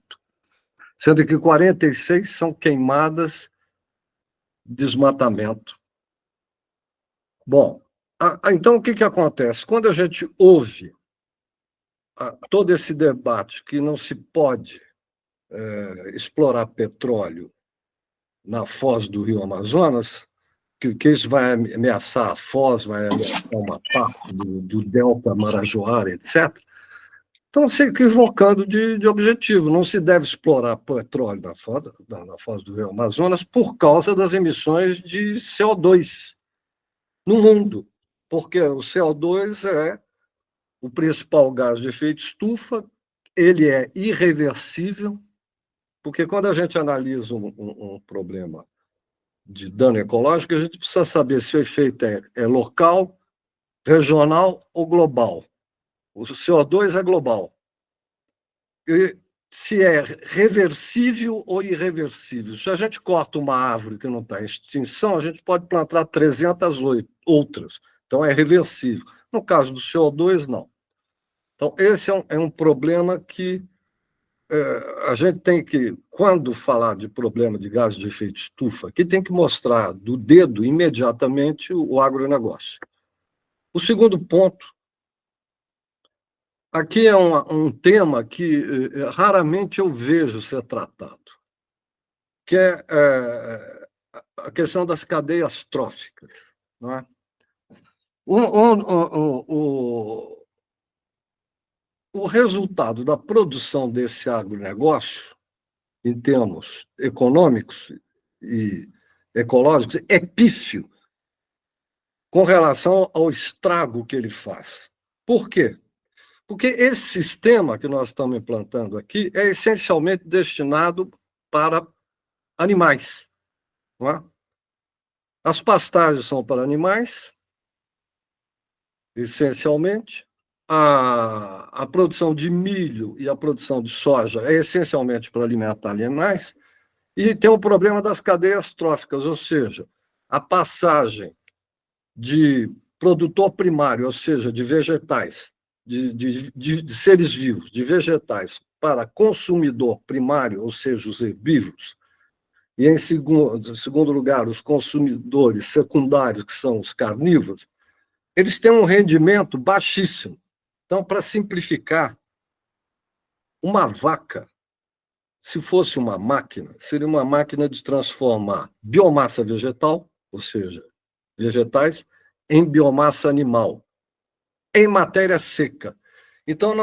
sendo que 46% são queimadas, desmatamento. Bom, então o que acontece? Quando a gente ouve todo esse debate que não se pode explorar petróleo na foz do Rio Amazonas, que isso vai ameaçar a foz, vai ameaçar uma parte do delta Marajoara, etc., estão se equivocando de objetivo. Não se deve explorar petróleo na foz do Rio Amazonas por causa das emissões de CO2 no mundo, porque o CO2 é o principal gás de efeito estufa, ele é irreversível, porque quando a gente analisa um problema de dano ecológico, a gente precisa saber se o efeito é local, regional ou global. O CO2 é global. E se é reversível ou irreversível. Se a gente corta uma árvore que não está em extinção, a gente pode plantar 300 outras. Então, é reversível. No caso do CO2, não. Então, esse é um problema que a gente tem que, quando falar de problema de gás de efeito estufa, que tem que mostrar do dedo imediatamente o agronegócio. O segundo ponto, aqui é um tema que raramente eu vejo ser tratado, que é a questão das cadeias tróficas. Não é? O resultado da produção desse agronegócio, em termos econômicos e ecológicos, é pífio com relação ao estrago que ele faz. Por quê? Porque esse sistema que nós estamos implantando aqui é essencialmente destinado para animais. Não é? As pastagens são para animais, essencialmente. A produção de milho e a produção de soja é essencialmente para alimentar animais, e tem o problema das cadeias tróficas, ou seja, a passagem de produtor primário, ou seja, de vegetais, de seres vivos, de vegetais, para consumidor primário, ou seja, os herbívoros, e, em segundo lugar, os consumidores secundários, que são os carnívoros, eles têm um rendimento baixíssimo. Então, para simplificar, uma vaca, se fosse uma máquina, seria uma máquina de transformar biomassa vegetal, ou seja, vegetais, em biomassa animal, em matéria seca. Então,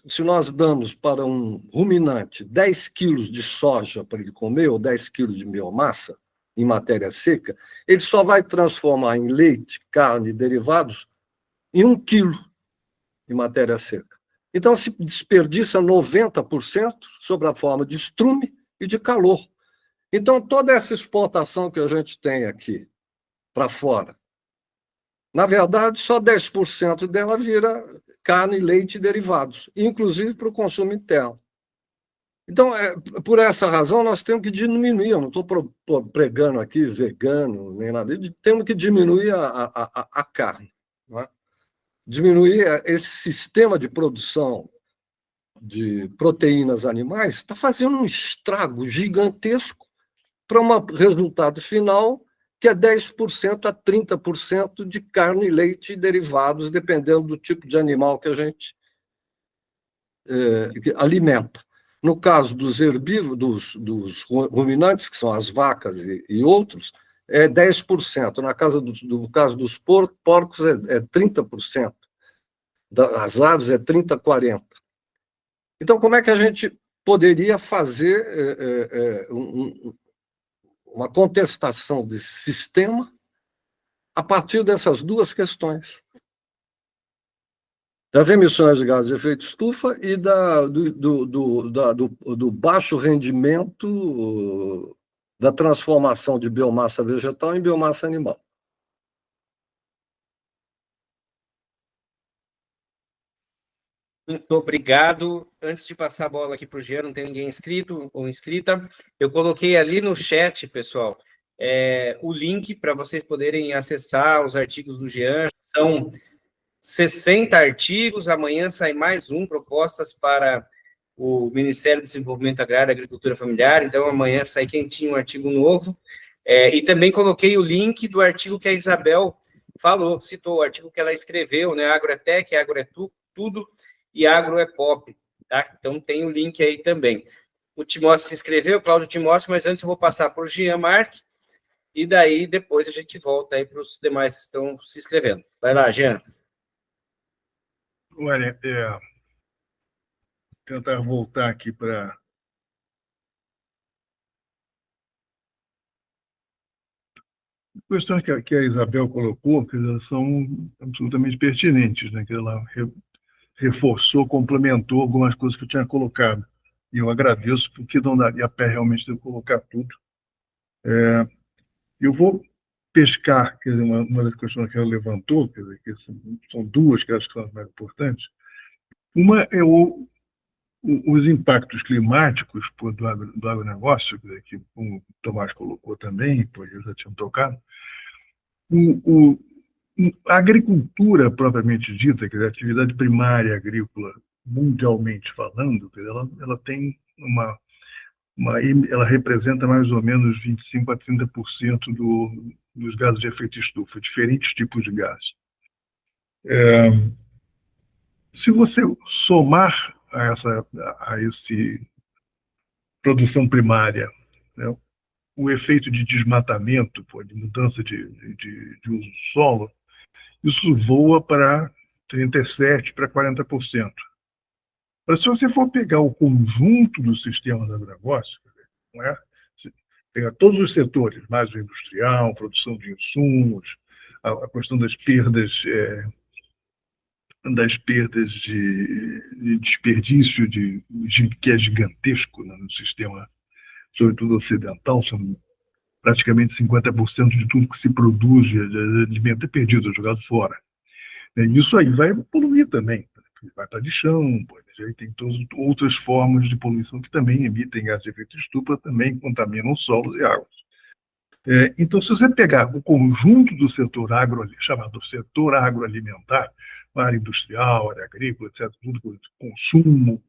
se nós damos para um ruminante 10 quilos de soja para ele comer, ou 10 quilos de biomassa em matéria seca, ele só vai transformar em leite, carne e derivados em 1 quilo de matéria seca. Então, se desperdiça 90% sob a forma de estrume e de calor. Então, toda essa exportação que a gente tem aqui para fora, na verdade, só 10% dela vira carne, leite e derivados, inclusive para o consumo interno. Então, por essa razão, nós temos que diminuir, eu não estou pregando aqui vegano, nem nada, temos que diminuir a carne, não é? Diminuir esse sistema de produção de proteínas animais está fazendo um estrago gigantesco para um resultado final que é 10% a 30% de carne, leite e derivados, dependendo do tipo de animal que a gente alimenta. No caso dos herbívoros, dos ruminantes, que são as vacas e outros, é 10%. No caso dos porcos, é 30%. Das aves, é 30%, 40%. Então, como é que a gente poderia fazer uma contestação desse sistema a partir dessas duas questões? Das emissões de gases de efeito estufa e do baixo rendimento da transformação de biomassa vegetal em biomassa animal. Muito obrigado. Antes de passar a bola aqui para o Jean, não tem ninguém inscrito ou inscrita, eu coloquei ali no chat, pessoal, o link para vocês poderem acessar os artigos do Jean. São 60 artigos, amanhã sai mais um, propostas para o Ministério do Desenvolvimento Agrário e Agricultura Familiar, então amanhã sai quentinho um artigo novo. E também coloquei o link do artigo que a Isabel falou, citou, o artigo que ela escreveu, né? Agro é tech, agro é tudo, e agro é pop, tá? Então tem o link aí também. O Timóteo se inscreveu, Cláudio Timóteo, mas antes eu vou passar por Jean Marc, e daí depois a gente volta aí para os demais que estão se inscrevendo. Vai lá, Jean. Olha, tentar voltar aqui para... Questões que a Isabel colocou, que elas são absolutamente pertinentes, né? Que ela reforçou, complementou algumas coisas que eu tinha colocado. E eu agradeço, porque não daria pé realmente de eu colocar tudo. Eu vou pescar, quer dizer, uma das questões que ela levantou, quer dizer, que são duas que acho que são as mais importantes. Uma é os impactos climáticos do agronegócio, quer dizer, que o Tomás colocou também, pois eu já tinha tocado. A agricultura propriamente dita, quer dizer, a atividade primária agrícola, mundialmente falando, quer dizer, ela tem ela representa mais ou menos 25% a 30% dos gases de efeito estufa, diferentes tipos de gás. Se você somar a esse produção primária, né, o efeito de desmatamento, de mudança de uso do solo, isso voa para 37% para 40%. Mas se você for pegar o conjunto do sistema do agronegócio, não é? Pegar todos os setores, mais o industrial, produção de insumos, a questão das perdas de desperdício que é gigantesco, né, no sistema, sobretudo ocidental, são praticamente 50% de tudo que se produz de alimento é perdido, é jogado fora. E isso aí vai poluir também, vai para lixão, aí tem todas outras formas de poluição que também emitem gás de efeito estufa, também contaminam solos e águas. Então, se você pegar o conjunto do setor chamado setor agroalimentar, área industrial, área agrícola, etc., tudo, consumo,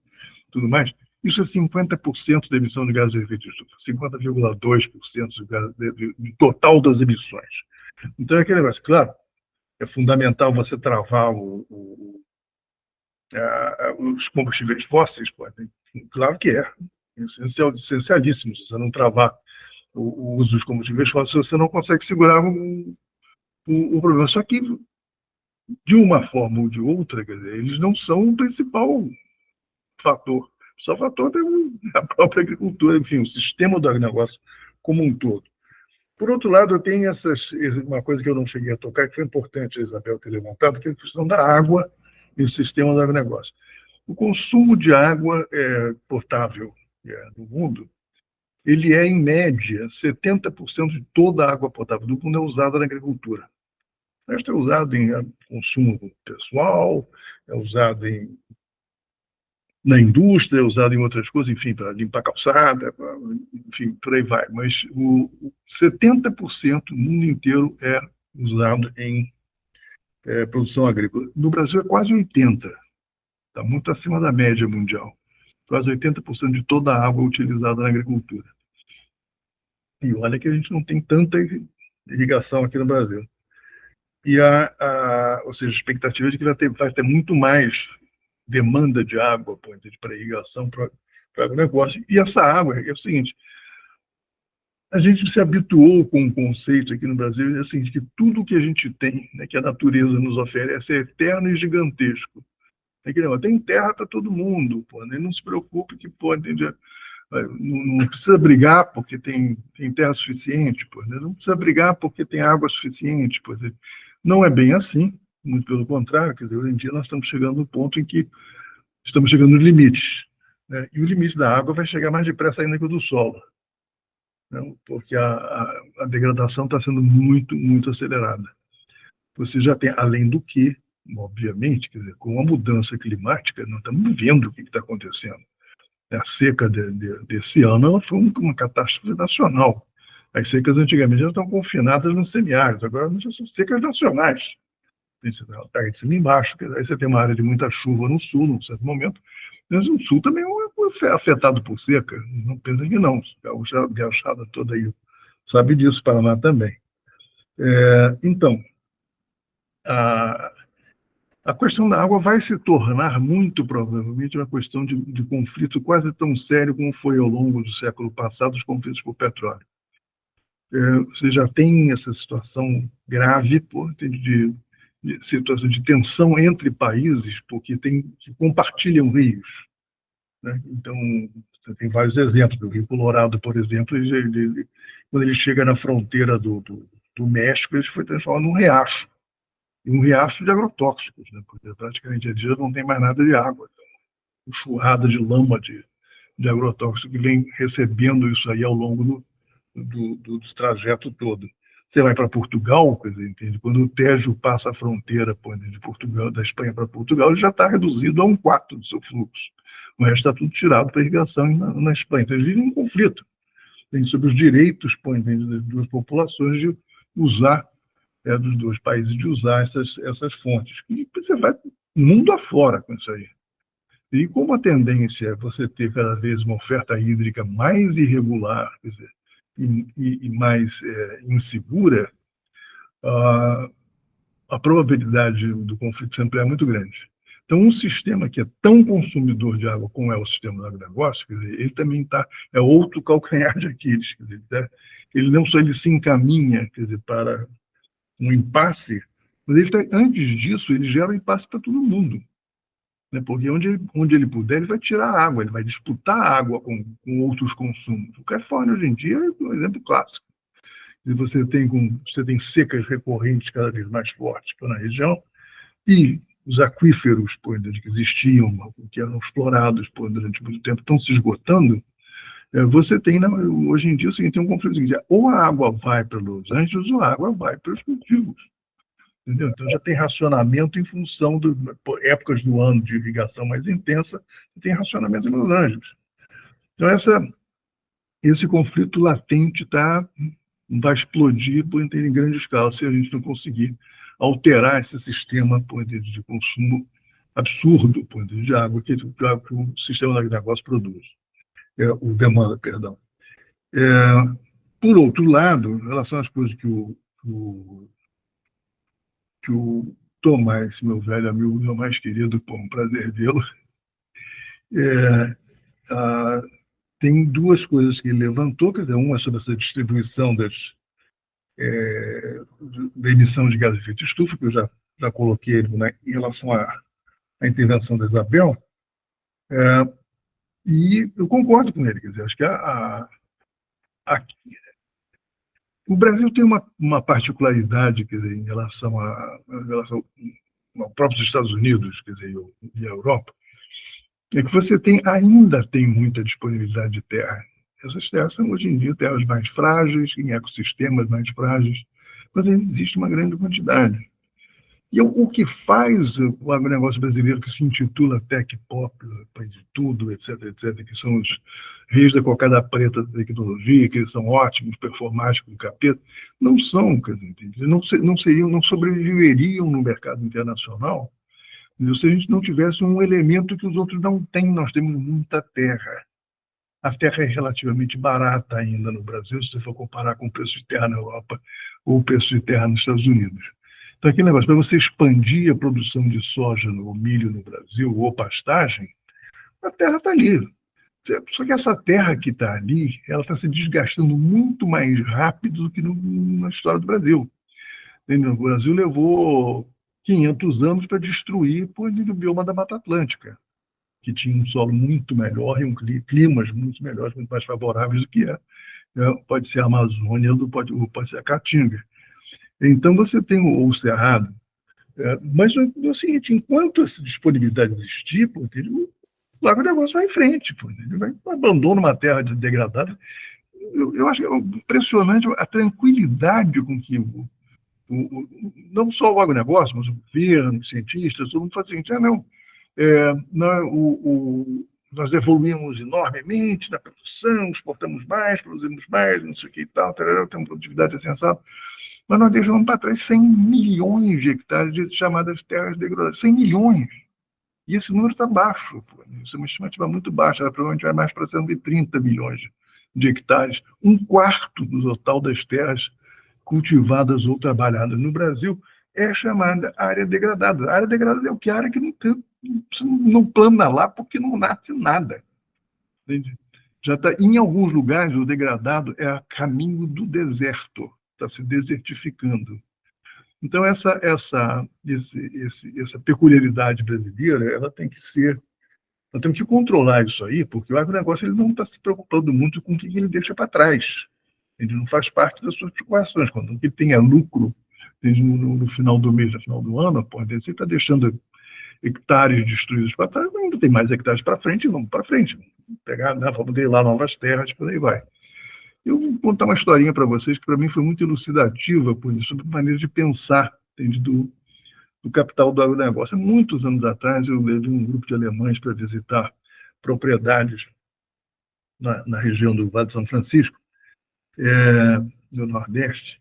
tudo mais, isso é 50% da emissão de gases de efeito estufa, 50,2% do total das emissões. Então, é aquele negócio, claro, é fundamental você travar os combustíveis fósseis, claro que é essencialíssimo. Se você não travar o uso dos combustíveis fósseis, você não consegue segurar o problema. Só que, de uma forma ou de outra, quer dizer, eles não são o principal fator. O só fator é a própria agricultura, enfim, o sistema do agronegócio como um todo. Por outro lado, eu tenho uma coisa que eu não cheguei a tocar, que foi importante a Isabel ter levantado, que é a questão da água e o sistema do agronegócio. O consumo de água potável no mundo, ele é, em média, 70% de toda a água potável do mundo é usada na agricultura. O resto é usado em consumo pessoal, é usado na indústria, é usado em outras coisas, enfim, para limpar calçada, enfim, por aí vai. Mas 70% no mundo inteiro é usado em produção agrícola. No Brasil é quase 80%. Está muito acima da média mundial. Quase 80% de toda a água utilizada na agricultura. E olha que a gente não tem tanta irrigação aqui no Brasil. E ou seja, a expectativa é de que vai ter muito mais demanda de água para irrigação, para agronegócio. E essa água é o seguinte: a gente se habituou com um conceito aqui no Brasil, é o seguinte, que tudo que a gente tem, né, que a natureza nos oferece, é eterno e gigantesco. Tem terra para todo mundo, né? Não se preocupe que não precisa brigar porque tem terra suficiente, né? Não precisa brigar porque tem água suficiente. Não é bem assim, muito pelo contrário. Quer dizer, hoje em dia nós estamos chegando no ponto em que estamos chegando nos limites, né? E o limite da água vai chegar mais depressa ainda que o do solo, né? Porque a degradação está sendo muito, muito acelerada. Você já tem, além do que, obviamente, quer dizer, com a mudança climática, nós estamos vendo o que está acontecendo. A seca desse ano ela foi uma catástrofe nacional. As secas antigamente já estão confinadas nos semiáridos, agora já são secas nacionais. Está em cima e embaixo, aí você tem uma área de muita chuva no sul, num certo momento, mas o sul também é afetado por seca, não pensa que não, a gauchada toda aí sabe disso, Paraná também. Então, a questão da água vai se tornar, muito provavelmente, uma questão de conflito quase tão sério como foi ao longo do século passado os conflitos por petróleo. Você já tem essa situação grave de situação de tensão entre países, porque que compartilham rios, né? Então, você tem vários exemplos. O Rio Colorado, por exemplo, quando ele chega na fronteira do México, ele foi transformado num riacho. E um riacho de agrotóxicos, né? Porque praticamente a dia não tem mais nada de água. Uma enxurrada de lama de agrotóxico que vem recebendo isso aí ao longo do trajeto todo. Você vai para Portugal, quer dizer, entende? Quando o Tejo passa a fronteira de Portugal, da Espanha para Portugal, ele já está reduzido a 1/4 do seu fluxo. O resto está tudo tirado para irrigação na Espanha. Então, eles vivem um conflito sobre os direitos das duas populações de usar, dos dois países, de usar essas fontes. E você vai mundo afora com isso aí. E como a tendência é você ter cada vez uma oferta hídrica mais irregular, quer dizer, e mais insegura, a probabilidade do conflito sempre é muito grande. Então, um sistema que é tão consumidor de água como é o sistema do agronegócio, quer dizer, ele também é outro calcanhar de Aquiles. Quer dizer, ele não só se encaminha, quer dizer, para um impasse, mas antes disso ele gera um impasse para todo mundo. Né? Porque onde ele puder, ele vai tirar água, ele vai disputar água com outros consumos. O Califórnia, hoje em dia, é um exemplo clássico. E você tem secas recorrentes cada vez mais fortes na região, e os aquíferos que existiam, que eram explorados durante muito tempo, estão se esgotando. Você tem, hoje em dia, o seguinte, tem um conflito seguinte: ou a água vai para Los Angeles, ou a água vai para os cultivos. Entendeu? Então já tem racionamento em função de épocas do ano de irrigação mais intensa, tem racionamento em Los Angeles. Então esse conflito latente vai explodir em grande escala se a gente não conseguir alterar esse sistema de consumo absurdo de água que o sistema de agronegócio produz, o demanda, perdão. Por outro lado, em relação às coisas que o Tomás, meu velho amigo, meu mais querido, um prazer vê-lo, tem duas coisas que ele levantou, quer dizer, uma sobre essa distribuição da emissão de gases de efeito estufa, que eu já coloquei ele em relação à intervenção da Isabel, e eu concordo com ele, quer dizer, acho que o Brasil tem uma particularidade, quer dizer, em relação aos próprios Estados Unidos, quer dizer, e a Europa, é que você ainda tem muita disponibilidade de terra. Essas terras são, hoje em dia, terras mais frágeis, em ecossistemas mais frágeis, mas ainda existe uma grande quantidade. E o que faz o agronegócio brasileiro, que se intitula Tech Pop, País de Tudo, etc., que são os reis da cocada preta da tecnologia, que eles são ótimos, performáticos do capeta, não são, quer dizer, não sobreviveriam no mercado internacional se a gente não tivesse um elemento que os outros não têm. Nós temos muita terra. A terra é relativamente barata ainda no Brasil, se você for comparar com o preço de terra na Europa ou o preço de terra nos Estados Unidos. Então, aquele negócio, para você expandir a produção de soja ou milho no Brasil, ou pastagem, a terra está ali. Só que essa terra que está ali, ela está se desgastando muito mais rápido do que na história do Brasil. Entendeu? O Brasil levou 500 anos para destruir o bioma da Mata Atlântica, que tinha um solo muito melhor e climas muito melhores, muito mais favoráveis do que pode ser a Amazônia ou pode ser a Caatinga. Então, você tem o Cerrado, mas é o seguinte: enquanto essa disponibilidade existir, o agronegócio vai em frente, ele abandona uma terra degradada. Eu acho impressionante a tranquilidade com que não só o agronegócio, mas o governo, os cientistas, todo mundo fala assim, nós evoluímos enormemente na produção, exportamos mais, produzimos mais, não sei o que e tal, temos produtividade sensacional, mas nós deixamos para trás 100 milhões de hectares de chamadas terras degradadas, 100 milhões. E esse número está baixo, pô. Isso é uma estimativa muito baixa, ela provavelmente vai mais para 130 milhões de hectares, um quarto do total das terras cultivadas ou trabalhadas no Brasil é chamada área degradada. A área degradada é o que? A área que não plana lá porque não nasce nada. Entende? Já está, em alguns lugares, o degradado é a caminho do deserto, está se desertificando. Então, essa peculiaridade brasileira, ela tem que ser. Nós temos que controlar isso aí, porque o agronegócio ele não está se preocupando muito com o que ele deixa para trás. Ele não faz parte das suas preocupações. Quando ele tenha lucro no final do mês, no final do ano, pode ser que está deixando hectares destruídos para trás, mas ainda tem mais hectares para frente, vamos para frente. Vamos ter lá novas terras, por aí vai. Eu vou contar uma historinha para vocês que para mim foi muito elucidativa sobre a maneira de pensar, entende, do capital do agronegócio. Há muitos anos atrás, eu levei um grupo de alemães para visitar propriedades na região do Vale de São Francisco, do Nordeste,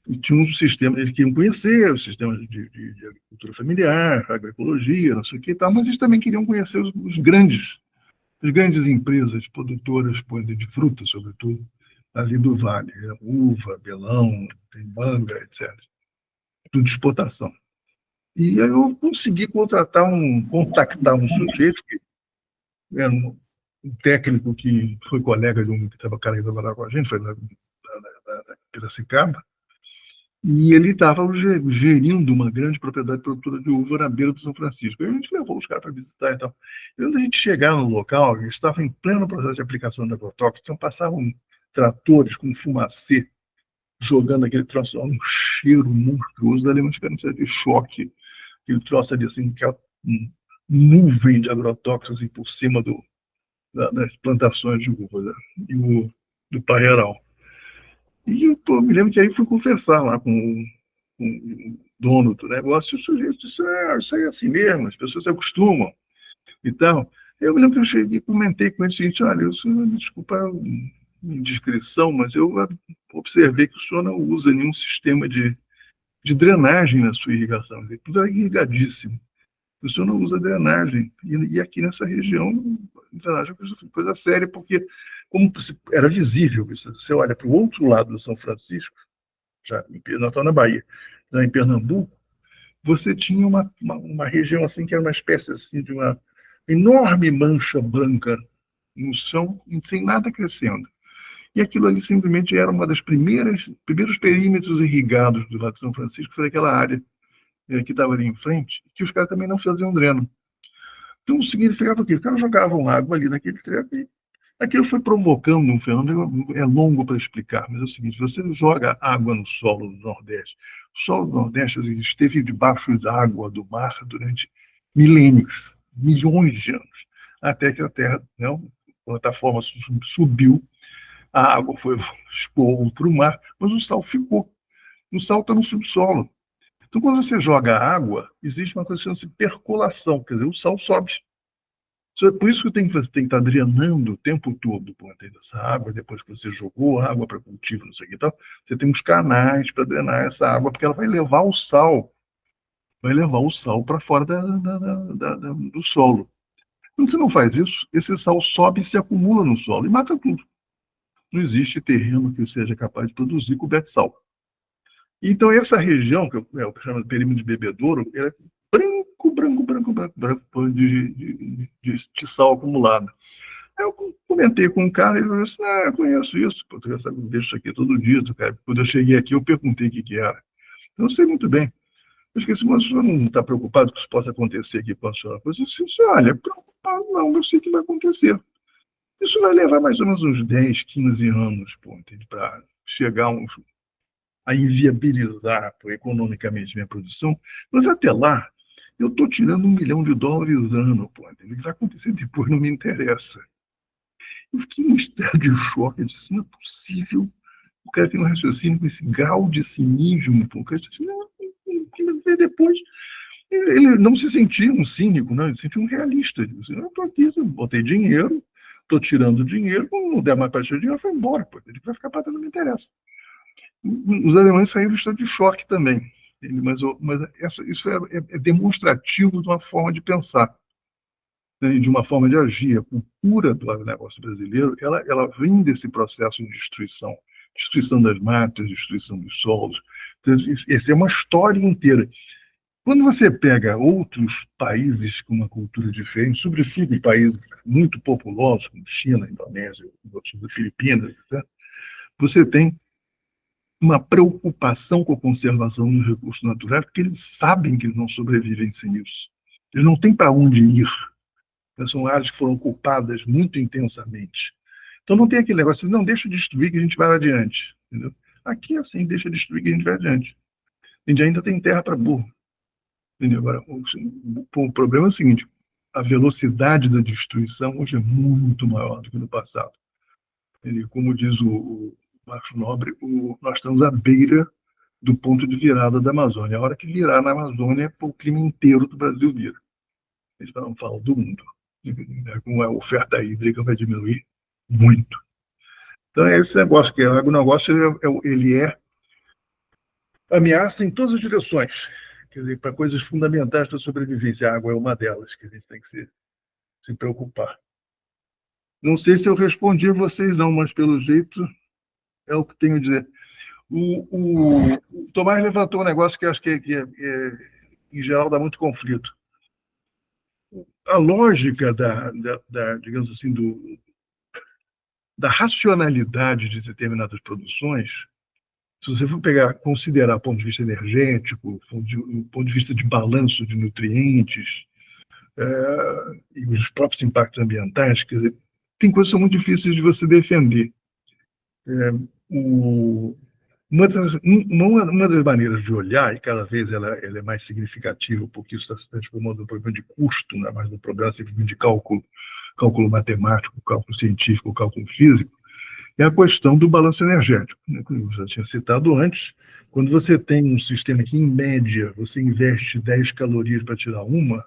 e tinha um sistema, eles queriam conhecer os sistemas de agricultura familiar, agroecologia, não sei o que e tal, mas eles também queriam conhecer as grandes empresas produtoras de frutas, sobretudo, ali do Vale, uva, melão, tem manga, etc. Tudo de exportação. E aí eu consegui contactar um sujeito que era um técnico que foi colega de um que trabalhava com a gente, foi da Piracicaba, e ele estava gerindo uma grande propriedade produtora de uva na beira do São Francisco. E a gente levou os caras para visitar e tal. E quando a gente chegar no local, eles estavam em pleno processo de aplicação da agrotóxica, então passavam tratores com fumacê, jogando aquele troço, um cheiro monstruoso, dali uma experiência de choque, aquele troço ali, assim, que é uma nuvem de agrotóxicos assim, por cima das plantações de uva, né? E do Parreiral. E eu me lembro que aí fui conversar lá com o dono do negócio, e o sujeito disse, isso aí é assim mesmo, as pessoas se acostumam e tal. Eu me lembro que eu cheguei e comentei com ele o seguinte, olha, desculpa a indiscrição, mas eu observei que o senhor não usa nenhum sistema de drenagem na sua irrigação. Tudo é irrigadíssimo. O senhor não usa drenagem. E aqui nessa região, drenagem é coisa séria, porque como era visível, você olha para o outro lado do São Francisco, já nós estamos na Bahia, já em Pernambuco, você tinha uma região assim que era uma espécie assim, de uma enorme mancha branca no chão, sem nada crescendo. E aquilo ali simplesmente era uma das primeiros perímetros irrigados do Vale de São Francisco, foi aquela área que estava ali em frente, que os caras também não faziam dreno. Então, significava o quê? Os caras jogavam água ali naquele treco e aquilo foi provocando um fenômeno, é longo para explicar, mas é o seguinte, você joga água no solo do Nordeste, o solo do Nordeste esteve debaixo da água do mar durante milênios, milhões de anos, até que a Terra, a plataforma subiu, a água escoou para o mar, mas o sal ficou. O sal está no subsolo. Então, quando você joga água, existe uma coisa que chama-se percolação, quer dizer, o sal sobe. Por isso que você tem que estar drenando o tempo todo essa água, depois que você jogou a água para cultivo, não sei o que tal, você tem uns canais para drenar essa água, porque ela vai levar o sal para fora do solo. Quando você não faz isso, esse sal sobe e se acumula no solo e mata tudo. Não existe terreno que seja capaz de produzir coberto de sal. Então, essa região, que eu chamo de perímetro de bebedouro, é branco de sal acumulado. Aí eu comentei com um cara, ele falou assim, eu conheço isso, eu vejo isso aqui todo dia. Cara. Quando eu cheguei aqui, eu perguntei o que era. Eu sei muito bem. Eu esqueci, mas o senhor não está preocupado que isso possa acontecer aqui com a senhora? Eu disse, olha, preocupado não, eu sei que vai acontecer. Isso vai levar mais ou menos uns 10, 15 anos para chegar a inviabilizar economicamente minha produção, mas até lá eu estou tirando $1 milhão ano. O que vai acontecer depois não me interessa. Eu fiquei em estado de choque, eu disse, não é possível O cara tem um raciocínio com esse grau de cinismo, pô, o cara diz assim, não, depois ele não se sentia um cínico, não, ele se sentia um realista. Ele disse, eu estou aqui, eu botei dinheiro, estou tirando dinheiro, quando não der mais para tirar dinheiro, foi embora, pô, ele vai ficar para não me interessa. Os alemães saíram do estado de choque também, mas isso é demonstrativo de uma forma de pensar, né, de uma forma de agir. A cultura do agronegócio brasileiro, ela vem desse processo de destruição das matas, destruição dos solos. Então, essa é uma história inteira. Quando você pega outros países com uma cultura diferente, sobretudo países muito populosos, como China, Indonésia, Filipinas, etc., você tem uma preocupação com a conservação dos recursos naturais, porque eles sabem que eles não sobrevivem sem isso. Eles não têm para onde ir. São áreas que foram ocupadas muito intensamente. Então não tem aquele negócio, não, deixa destruir que a gente vai adiante. Entendeu? Aqui, assim, deixa destruir que a gente vai adiante. A gente ainda tem terra para burro. Entendeu? Agora, o problema é o seguinte, a velocidade da destruição hoje é muito maior do que no passado. Como diz o Marcos Nobre, nós estamos à beira do ponto de virada da Amazônia. A hora que virar na Amazônia, o clima inteiro do Brasil vira. Eles falam do mundo. Como a oferta hídrica vai diminuir muito. Então é esse negócio, que o agronegócio ele é ameaça em todas as direções. Quer dizer, para coisas fundamentais da sobrevivência. A água é uma delas que a gente tem que se preocupar. Não sei se eu respondi a vocês, não, mas pelo jeito é o que tenho a dizer. O Tomás levantou um negócio que acho que em geral dá muito conflito. A lógica digamos assim, da racionalidade de determinadas produções, se você for considerar ponto de vista energético, ponto de vista de balanço de nutrientes, e os próprios impactos ambientais, quer dizer, tem coisas que são muito difíceis de você defender. Uma das maneiras de olhar, e cada vez ela é mais significativa, porque isso está se transformando num problema de custo, não é mais um problema simplesmente de cálculo matemático, cálculo científico, cálculo físico, é a questão do balanço energético, né? Como eu já tinha citado antes, quando você tem um sistema que, em média, você investe 10 calorias para tirar uma,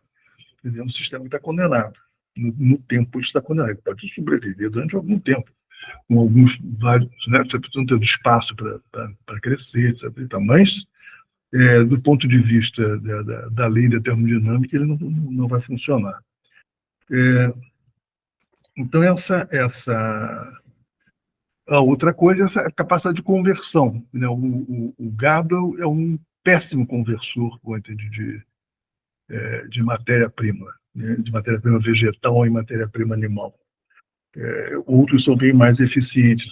é um sistema que está condenado. No tempo, ele está condenado. Ele pode sobreviver durante algum tempo, com vários, né? Você precisa ter espaço para crescer, etc. Mas, do ponto de vista da lei da termodinâmica, ele não vai funcionar. Então, a outra coisa é essa capacidade de conversão, né? O gado é um péssimo conversor de matéria-prima, né? De matéria-prima vegetal em matéria-prima animal. Outros são bem mais eficientes,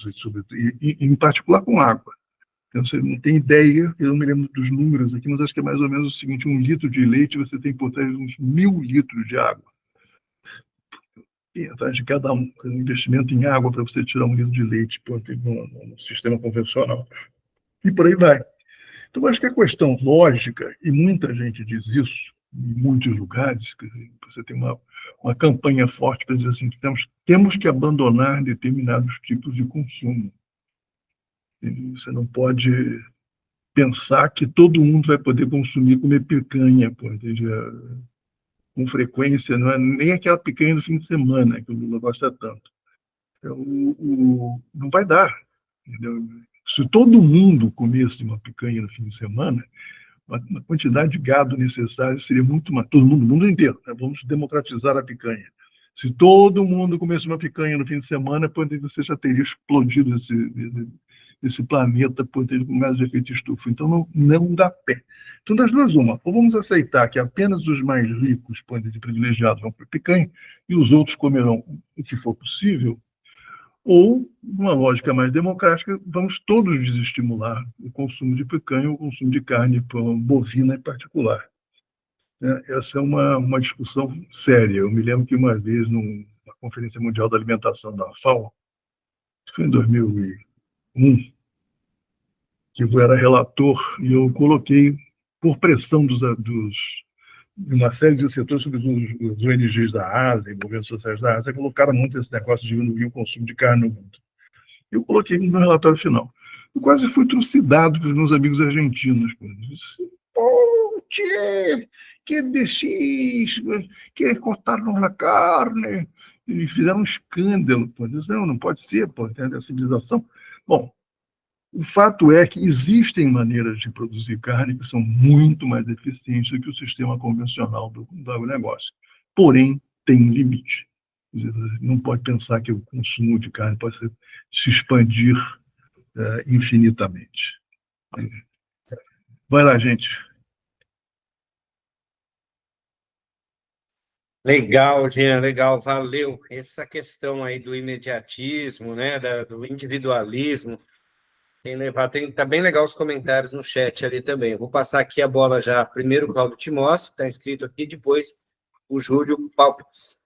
em particular com água. Então, você não tem ideia, eu não me lembro dos números aqui, mas acho que é mais ou menos o seguinte: 1 litro de leite você tem por trás de uns 1000 litros de água. E atrás de cada um investimento em água para você tirar 1 litro de leite no sistema convencional. E por aí vai. Então, acho que a questão lógica, e muita gente diz isso, em muitos lugares, você tem uma campanha forte para dizer assim, que temos que abandonar determinados tipos de consumo. E você não pode pensar que todo mundo vai poder comer picanha, com frequência, não é nem aquela picanha do fim de semana, que o Lula gosta tanto. Então, não vai dar. Entendeu? Se todo mundo comesse uma picanha no fim de semana, uma quantidade de gado necessário seria muito mais. Todo mundo, o mundo inteiro, né? Vamos democratizar a picanha. Se todo mundo comesse uma picanha no fim de semana, você já teria explodido esse planeta com gás de efeito estufa. Então, não dá pé. Então, das duas, uma. Ou vamos aceitar que apenas os mais ricos, privilegiados, vão para picanha, e os outros comerão o que for possível, ou, uma lógica mais democrática, vamos todos desestimular o consumo de picanha ou o consumo de carne bovina em particular. Essa é uma discussão séria. Eu me lembro que uma vez, numa Conferência Mundial da Alimentação da FAO, foi em 2001, que eu era relator, e eu coloquei, por pressão de uma série de setores, sobre os ONGs da Ásia, movimentos sociais da Ásia, colocaram muito esse negócio de diminuir o consumo de carne no mundo. Eu coloquei no meu relatório final. Eu quase fui trucidado pelos meus amigos argentinos. Pô, tchê, que decís? Que cortaram a carne? E fizeram um escândalo. Pô. Não pode ser, pô, tem a civilização. Bom, o fato é que existem maneiras de produzir carne que são muito mais eficientes do que o sistema convencional do agronegócio. Porém, tem um limite. Não pode pensar que o consumo de carne pode se expandir infinitamente. Vai lá, gente. Legal, Jean, legal, valeu. Essa questão aí do imediatismo, né, do individualismo, tá bem legal os comentários no chat ali também. Eu vou passar aqui a bola já, primeiro o Cláudio Timóteo, que está inscrito aqui, depois o Júlio Palpitz.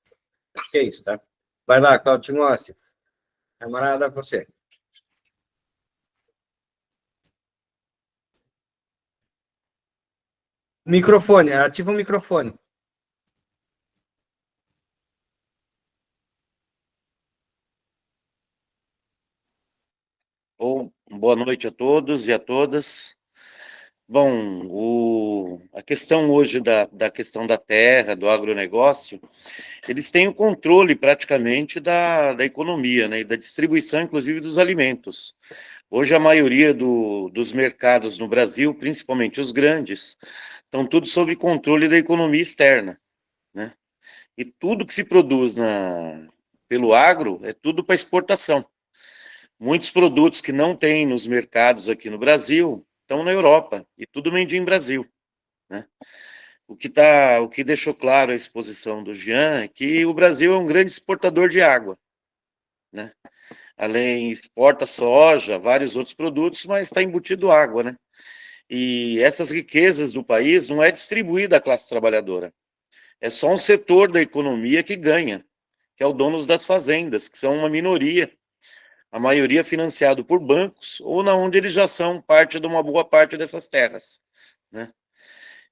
Que é isso, tá? Vai lá, Cláudio Timóteo. Camarada, você. Microfone, ativa o microfone. Bom, boa noite a todos e a todas. Bom, a questão hoje da questão da terra, do agronegócio, eles têm o controle praticamente da economia, né, e da distribuição, inclusive, dos alimentos. Hoje a maioria dos mercados no Brasil, principalmente os grandes, estão tudo sob controle da economia externa, né? E tudo que se produz pelo agro é tudo para exportação. Muitos produtos que não tem nos mercados aqui no Brasil estão na Europa, e tudo made in Brasil, né? O que deixou claro a exposição do Jean é que o Brasil é um grande exportador de água, né? Além, exporta soja, vários outros produtos, mas está embutido água, né? E essas riquezas do país não é distribuída à classe trabalhadora. É só um setor da economia que ganha, que é o dono das fazendas, que são uma minoria, a maioria financiado por bancos, ou na onde eles já são parte de uma boa parte dessas terras, né?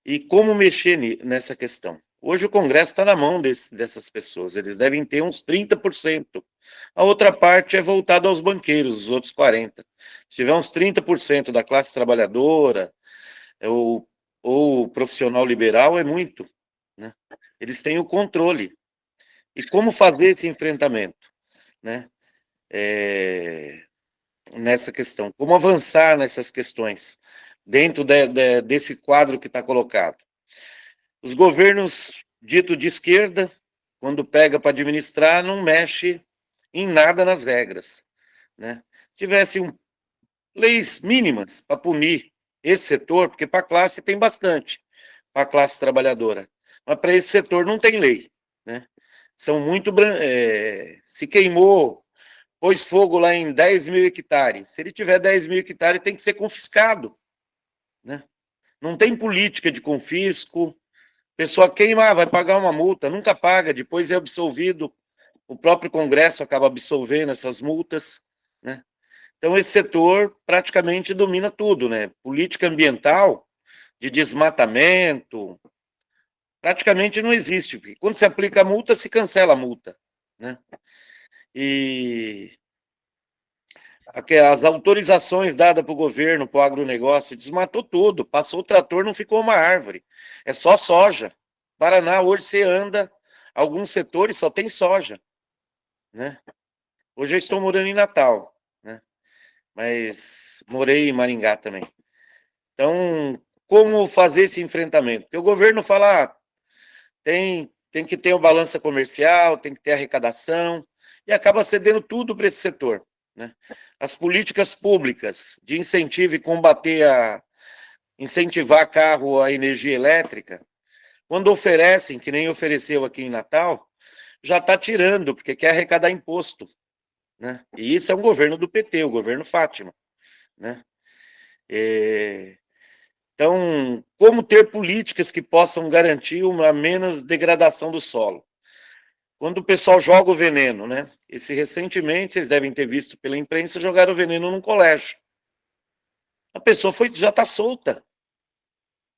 E como mexer nessa questão? Hoje o Congresso está na mão dessas pessoas, eles devem ter uns 30%. A outra parte é voltada aos banqueiros, os outros 40%. Se tiver uns 30% da classe trabalhadora, ou profissional liberal, é muito, né? Eles têm o controle. E como fazer esse enfrentamento, né? Nessa questão, como avançar nessas questões, dentro desse quadro que está colocado. Os governos dito de esquerda, quando pega para administrar, não mexe em nada nas regras, né? Tivessem leis mínimas para punir esse setor, porque para a classe tem bastante, para a classe trabalhadora, mas para esse setor não tem lei, né? São muito... se queimou, pôs fogo lá em 10 mil hectares. Se ele tiver 10 mil hectares, tem que ser confiscado, né? Não tem política de confisco. Pessoa queima, vai pagar uma multa, nunca paga, depois é absolvido. O próprio Congresso acaba absolvendo essas multas, né? Então, esse setor praticamente domina tudo, né? Política ambiental, de desmatamento, praticamente não existe, porque quando se aplica a multa, se cancela a multa, né? E as autorizações dadas para o governo, para o agronegócio, desmatou tudo, passou o trator, não ficou uma árvore, é só soja. Paraná, hoje você anda, alguns setores só tem soja, né? Hoje eu estou morando em Natal, né? Mas morei em Maringá também. Então, como fazer esse enfrentamento? Porque o governo fala, tem que ter uma balança comercial, tem que ter arrecadação, e acaba cedendo tudo para esse setor, né? As políticas públicas de incentivo e incentivar carro a energia elétrica, quando oferecem, que nem ofereceu aqui em Natal, já está tirando, porque quer arrecadar imposto, né? E isso é um governo do PT, o governo Fátima, né? Então, como ter políticas que possam garantir uma menos degradação do solo? Quando o pessoal joga o veneno, né? Recentemente, vocês devem ter visto pela imprensa, jogaram o veneno num colégio. A pessoa já está solta,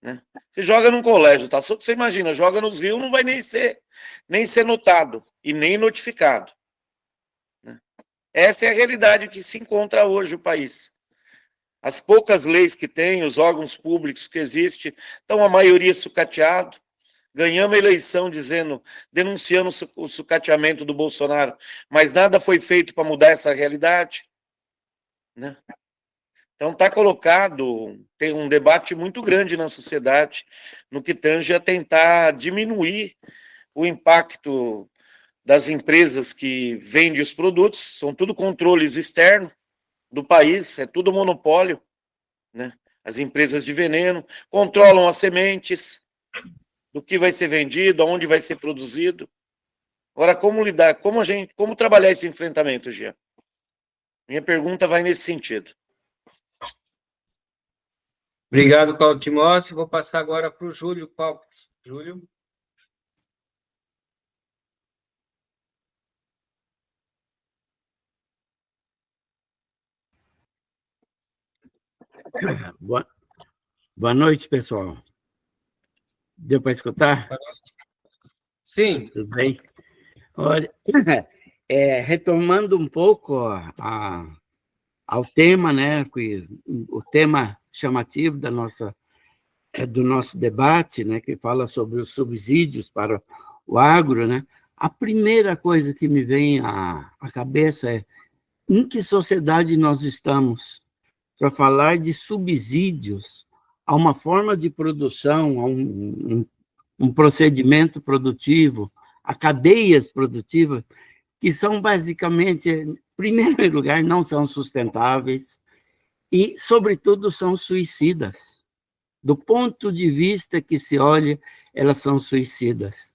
né? Você joga num colégio, está solto, você imagina, joga nos rios, não vai nem ser notado e nem notificado, né? Essa é a realidade que se encontra hoje o país, As poucas leis que tem, os órgãos públicos que existem, estão a maioria sucateado. Ganhamos a eleição denunciando o sucateamento do Bolsonaro, mas nada foi feito para mudar essa realidade, né? Então está colocado, tem um debate muito grande na sociedade no que tange a tentar diminuir o impacto das empresas que vendem os produtos, são tudo controles externos do país, é tudo monopólio, né? As empresas de veneno controlam as sementes, do que vai ser vendido, aonde vai ser produzido. Agora, como lidar, como trabalhar esse enfrentamento, Gia? Minha pergunta vai nesse sentido. Obrigado, Paulo Timóteo. Vou passar agora para o Júlio Paulo. Júlio. Boa noite, pessoal. Deu para escutar? Sim. Tudo bem? Olha, retomando um pouco ao tema, né, o tema chamativo do nosso debate, né, que fala sobre os subsídios para o agro, né, a primeira coisa que me vem à cabeça é em que sociedade nós estamos para falar de subsídios a uma forma de produção, a um procedimento produtivo, a cadeias produtivas, que são basicamente, em primeiro lugar, não são sustentáveis e, sobretudo, são suicidas. Do ponto de vista que se olha, elas são suicidas.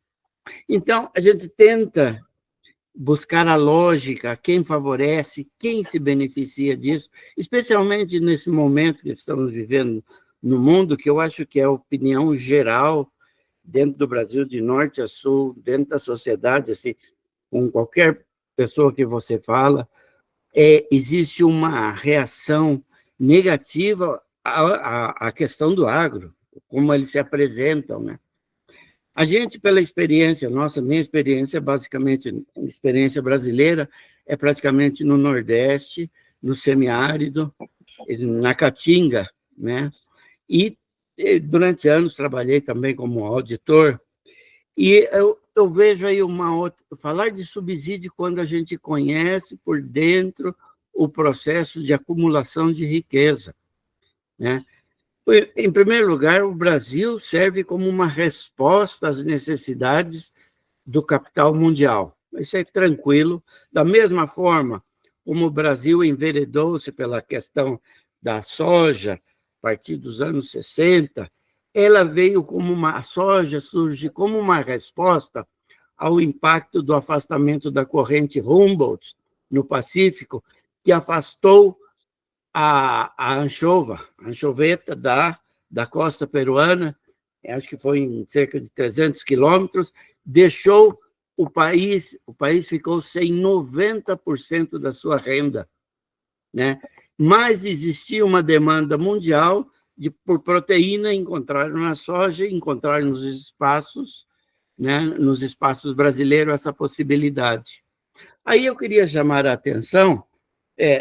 Então, a gente tenta buscar a lógica, quem favorece, quem se beneficia disso, especialmente nesse momento que estamos vivendo no mundo, que eu acho que é a opinião geral dentro do Brasil, de norte a sul, dentro da sociedade, assim, com qualquer pessoa que você fala, existe uma reação negativa à questão do agro, como eles se apresentam, né? A gente, pela experiência nossa, minha experiência, basicamente, experiência brasileira, é praticamente no Nordeste, no semiárido, na Caatinga, né? E durante anos trabalhei também como auditor, e eu vejo aí falar de subsídio quando a gente conhece por dentro o processo de acumulação de riqueza, né? Em primeiro lugar, o Brasil serve como uma resposta às necessidades do capital mundial. Isso é tranquilo. Da mesma forma como o Brasil enveredou-se pela questão da soja, a partir dos anos 60, a soja surge como uma resposta ao impacto do afastamento da corrente Humboldt no Pacífico, que afastou a anchoveta da costa peruana, acho que foi em cerca de 300 quilômetros, deixou o país ficou sem 90% da sua renda, né? Mas existia uma demanda mundial por proteína, encontraram na soja, encontraram nos espaços, né, nos espaços brasileiros essa possibilidade. Aí eu queria chamar a atenção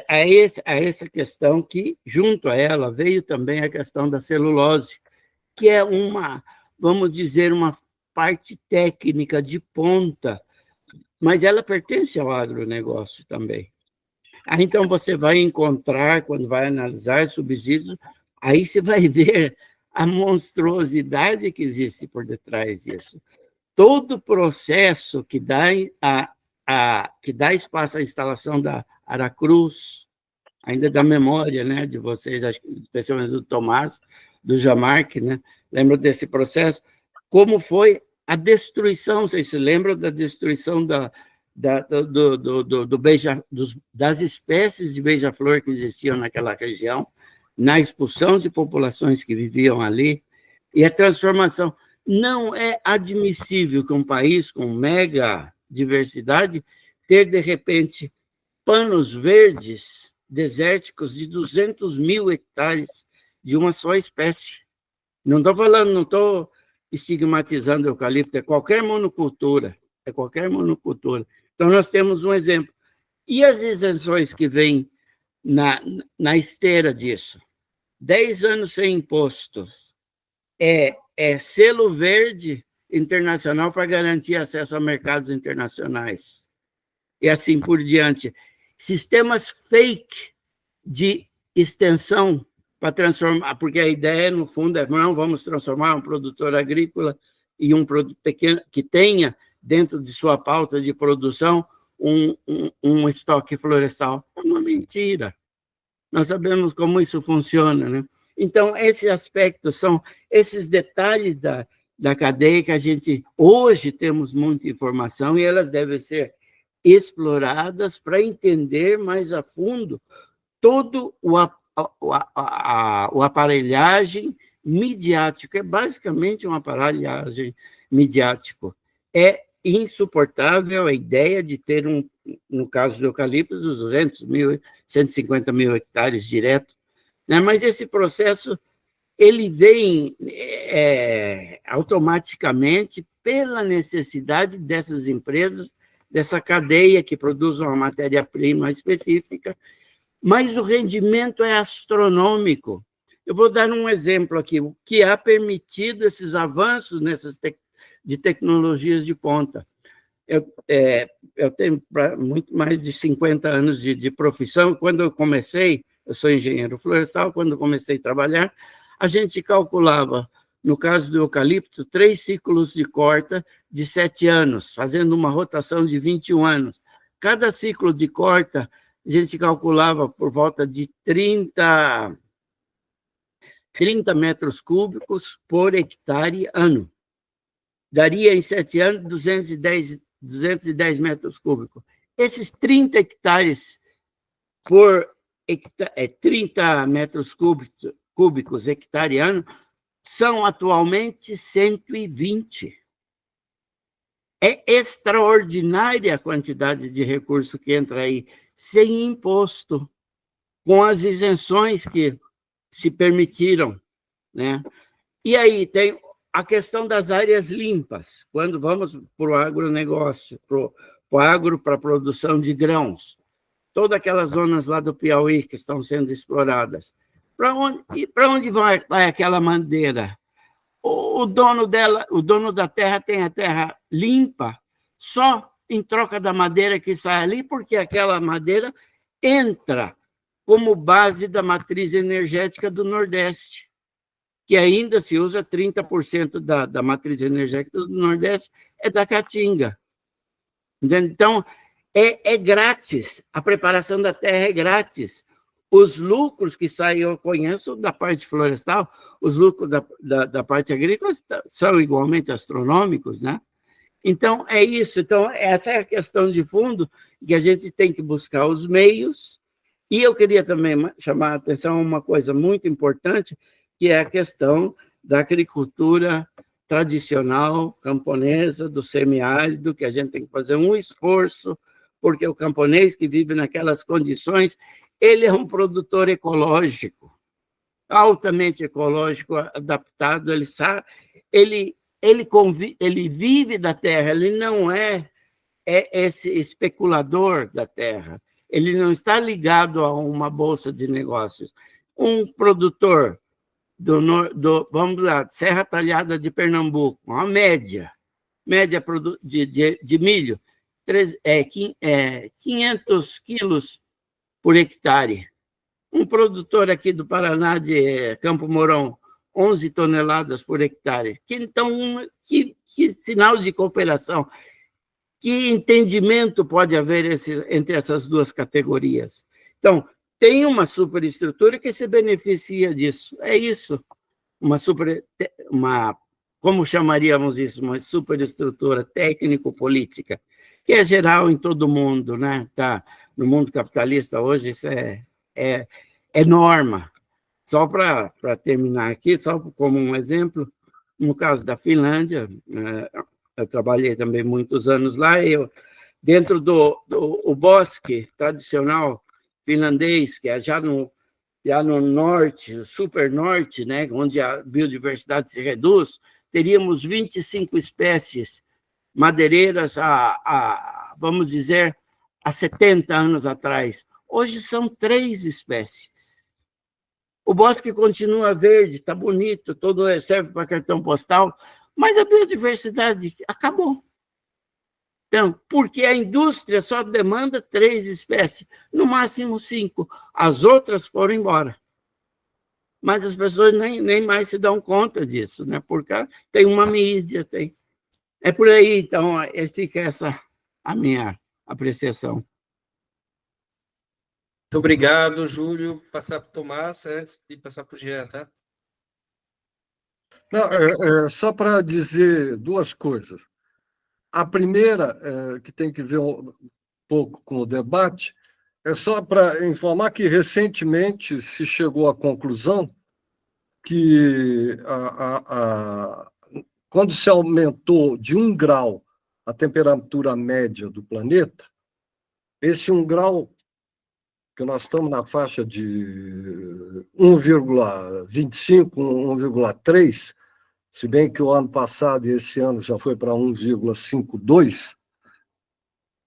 a essa questão que, junto a ela, veio também a questão da celulose, que é vamos dizer, uma parte técnica de ponta, mas ela pertence ao agronegócio também. Aí, então, você vai encontrar, quando vai analisar subsídios, aí você vai ver a monstruosidade que existe por detrás disso. Todo o processo que dá espaço à instalação da Aracruz, ainda da memória, né, de vocês, especialmente do Tomás, do Jamarque, né? Lembra desse processo? Como foi a destruição, vocês se lembram da destruição das espécies de beija-flor que existiam naquela região, na expulsão de populações que viviam ali, e a transformação. Não é admissível que um país com mega diversidade ter, de repente, panos verdes desérticos de 200 mil hectares de uma só espécie. Não estou falando, não estou estigmatizando o eucalipto, é qualquer monocultura. Então, nós temos um exemplo. E as isenções que vêm na esteira disso? 10 anos sem imposto, é selo verde internacional para garantir acesso a mercados internacionais. E assim por diante. Sistemas fake de extensão para transformar, porque a ideia, no fundo, é não vamos transformar um produtor agrícola e um produto pequeno que tenha dentro de sua pauta de produção um estoque florestal. É uma mentira. Nós sabemos como isso funciona, né? Então, esses aspectos são esses detalhes da cadeia que a gente hoje temos muita informação e elas devem ser exploradas para entender mais a fundo todo o aparelhagem midiático. É basicamente uma aparelhagem midiático. É insuportável a ideia de ter no caso do eucalipto, 200 mil, 150 mil hectares direto, né? Mas esse processo ele vem automaticamente pela necessidade dessas empresas, dessa cadeia que produz uma matéria-prima específica, mas o rendimento é astronômico. Eu vou dar um exemplo aqui, o que há permitido esses avanços de tecnologias de ponta. Eu tenho muito mais de 50 anos de profissão. Quando eu comecei, eu sou engenheiro florestal, quando eu comecei a trabalhar, a gente calculava, no caso do eucalipto, 3 ciclos de corta de 7 anos, fazendo uma rotação de 21 anos. Cada ciclo de corta, a gente calculava por volta de 30 metros cúbicos por hectare ano. Daria, em 7 anos, 210 metros cúbicos. Esses 30 hectares por 30 metros cúbicos hectare ano são atualmente 120. É extraordinária a quantidade de recurso que entra aí, sem imposto, com as isenções que se permitiram, né? E aí tem a questão das áreas limpas, quando vamos para o agronegócio, para o agro, para a produção de grãos, todas aquelas zonas lá do Piauí que estão sendo exploradas. Para onde vai aquela madeira? O dono da terra tem a terra limpa só em troca da madeira que sai ali, porque aquela madeira entra como base da matriz energética do Nordeste, que ainda se usa 30% da matriz energética do Nordeste é da caatinga. Então, é grátis, a preparação da terra é grátis. Os lucros que saem, eu conheço da parte florestal, os lucros da parte agrícola são igualmente astronômicos, né? Então, é isso. Então, essa é a questão de fundo, que a gente tem que buscar os meios. E eu queria também chamar a atenção a uma coisa muito importante, que é a questão da agricultura tradicional camponesa, do semiárido, que a gente tem que fazer um esforço, porque o camponês que vive naquelas condições, ele é um produtor ecológico, altamente ecológico, adaptado, ele vive da terra, ele não é esse especulador da terra, ele não está ligado a uma bolsa de negócios. Um produtor vamos lá, Serra Talhada de Pernambuco, uma média de milho, 500 quilos por hectare. Um produtor aqui do Paraná, de Campo Mourão, 11 toneladas por hectare. Então, que sinal de cooperação, que entendimento pode haver entre essas duas categorias? Então, tem uma superestrutura que se beneficia disso. É isso, como chamaríamos isso? Uma superestrutura técnico-política, que é geral em todo o mundo, né? Tá, no mundo capitalista hoje, isso é norma. Só para terminar aqui, só como um exemplo, no caso da Finlândia, eu trabalhei também muitos anos lá, dentro do bosque tradicional finlandês, que é já no norte, super norte, né, onde a biodiversidade se reduz, teríamos 25 espécies madeireiras vamos dizer, há 70 anos atrás. Hoje são 3 espécies. O bosque continua verde, está bonito, todo serve para cartão postal, mas a biodiversidade acabou. Então, porque a indústria só demanda 3 espécies, no máximo 5. As outras foram embora. Mas as pessoas nem mais se dão conta disso, né? Porque tem uma mídia, tem... É por aí, então, fica essa a minha apreciação. Muito obrigado, Júlio. Passar para o Tomás antes de passar para o Jean, tá? Não, só para dizer duas coisas. A primeira, que tem que ver um pouco com o debate, é só para informar que recentemente se chegou à conclusão que quando se aumentou de 1 grau a temperatura média do planeta, esse 1 grau, que nós estamos na faixa de 1,25, 1,3, se bem que o ano passado e esse ano já foi para 1,52,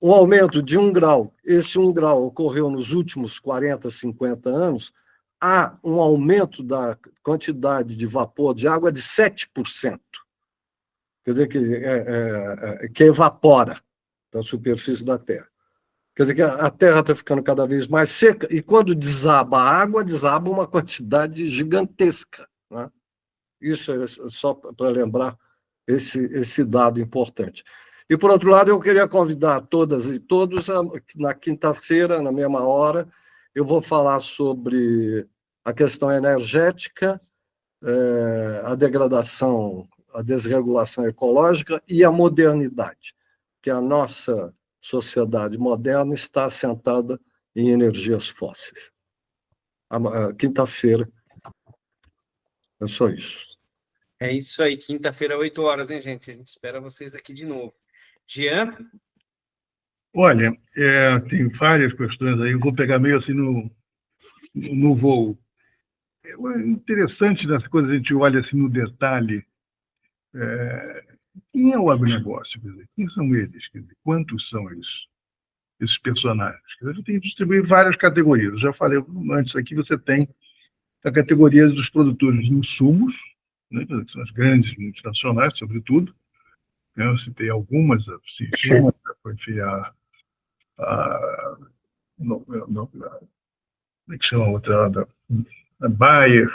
um aumento de 1 grau, esse 1 grau ocorreu nos últimos 40, 50 anos, há um aumento da quantidade de vapor de água de 7%. Quer dizer, que evapora da superfície da Terra. Quer dizer que a Terra está ficando cada vez mais seca, e quando desaba a água, desaba uma quantidade gigantesca, né? Isso é só para lembrar esse dado importante. E, por outro lado, eu queria convidar todas e todos, na quinta-feira, na mesma hora, eu vou falar sobre a questão energética, a degradação, a desregulação ecológica e a modernidade, que a nossa sociedade moderna está assentada em energias fósseis. Quinta-feira, é só isso. É isso aí, quinta-feira, 8 horas, hein, gente? A gente espera vocês aqui de novo. Jean? Olha, tem várias questões aí, eu vou pegar meio assim no voo. É interessante nessa coisa, a gente olha assim no detalhe, quem é o agronegócio? Quer dizer, quem são eles? Quer dizer, quantos são eles? Esses personagens. Quer dizer, tem que distribuir várias categorias. Eu já falei antes aqui, você tem a categoria dos produtores de insumos, né, que são as grandes multinacionais, sobretudo. Eu citei algumas, enfim, como é que chama a outra? A Bayer,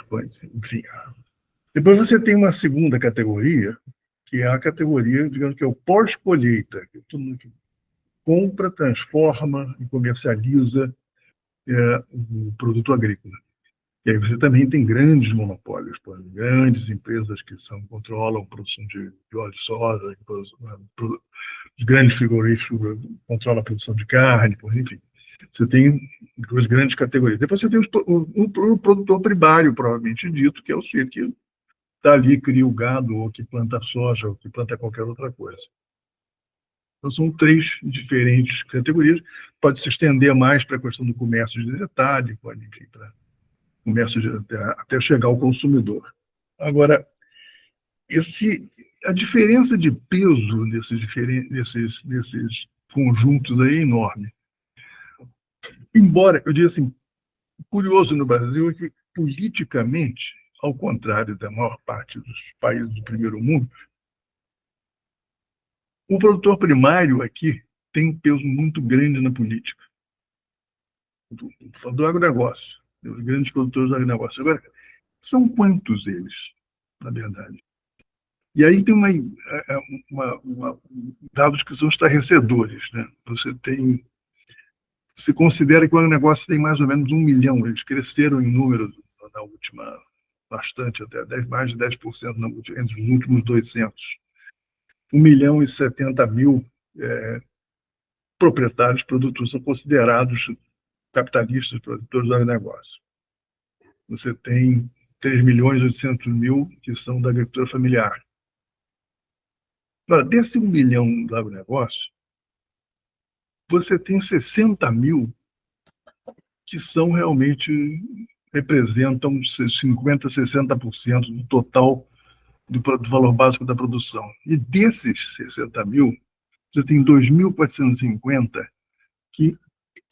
enfim. Depois você tem uma segunda categoria, que é a categoria, digamos que é o pós-colheita, que todo mundo compra, transforma e comercializa o produto agrícola. E aí você também tem grandes monopólios, grandes empresas que controlam a produção de óleo de soja, os grandes frigoríficos controlam a produção de carne, enfim. Você tem duas grandes categorias. Depois você tem o produtor primário, provavelmente dito, que é o sujeito que está ali, cria o gado, ou que planta soja, ou que planta qualquer outra coisa. Então, são 3 diferentes categorias. Pode se estender mais para a questão do comércio de detalhe, pode, enfim, para comércio até chegar ao consumidor. Agora, a diferença de peso desses conjuntos aí é enorme. Embora, eu diga assim, curioso no Brasil é que, politicamente, ao contrário da maior parte dos países do primeiro mundo, o produtor primário aqui tem um peso muito grande na política. Do agronegócio, os grandes produtores do agronegócio. Agora, são quantos eles, na verdade? E aí tem dados que são estarrecedores, né? Você considera que o agronegócio tem mais ou menos 1 milhão, eles cresceram em número na última, bastante, até mais de 10% entre os últimos 200. 1.070.000 proprietários, produtores são considerados capitalistas, produtores do agronegócio. Você tem 3.800.000 que são da agricultura familiar. Agora, desse 1 milhão do agronegócio, você tem 60.000 que são realmente, representam 50%, 60% do total do valor básico da produção. E desses 60.000, você tem 2.450 que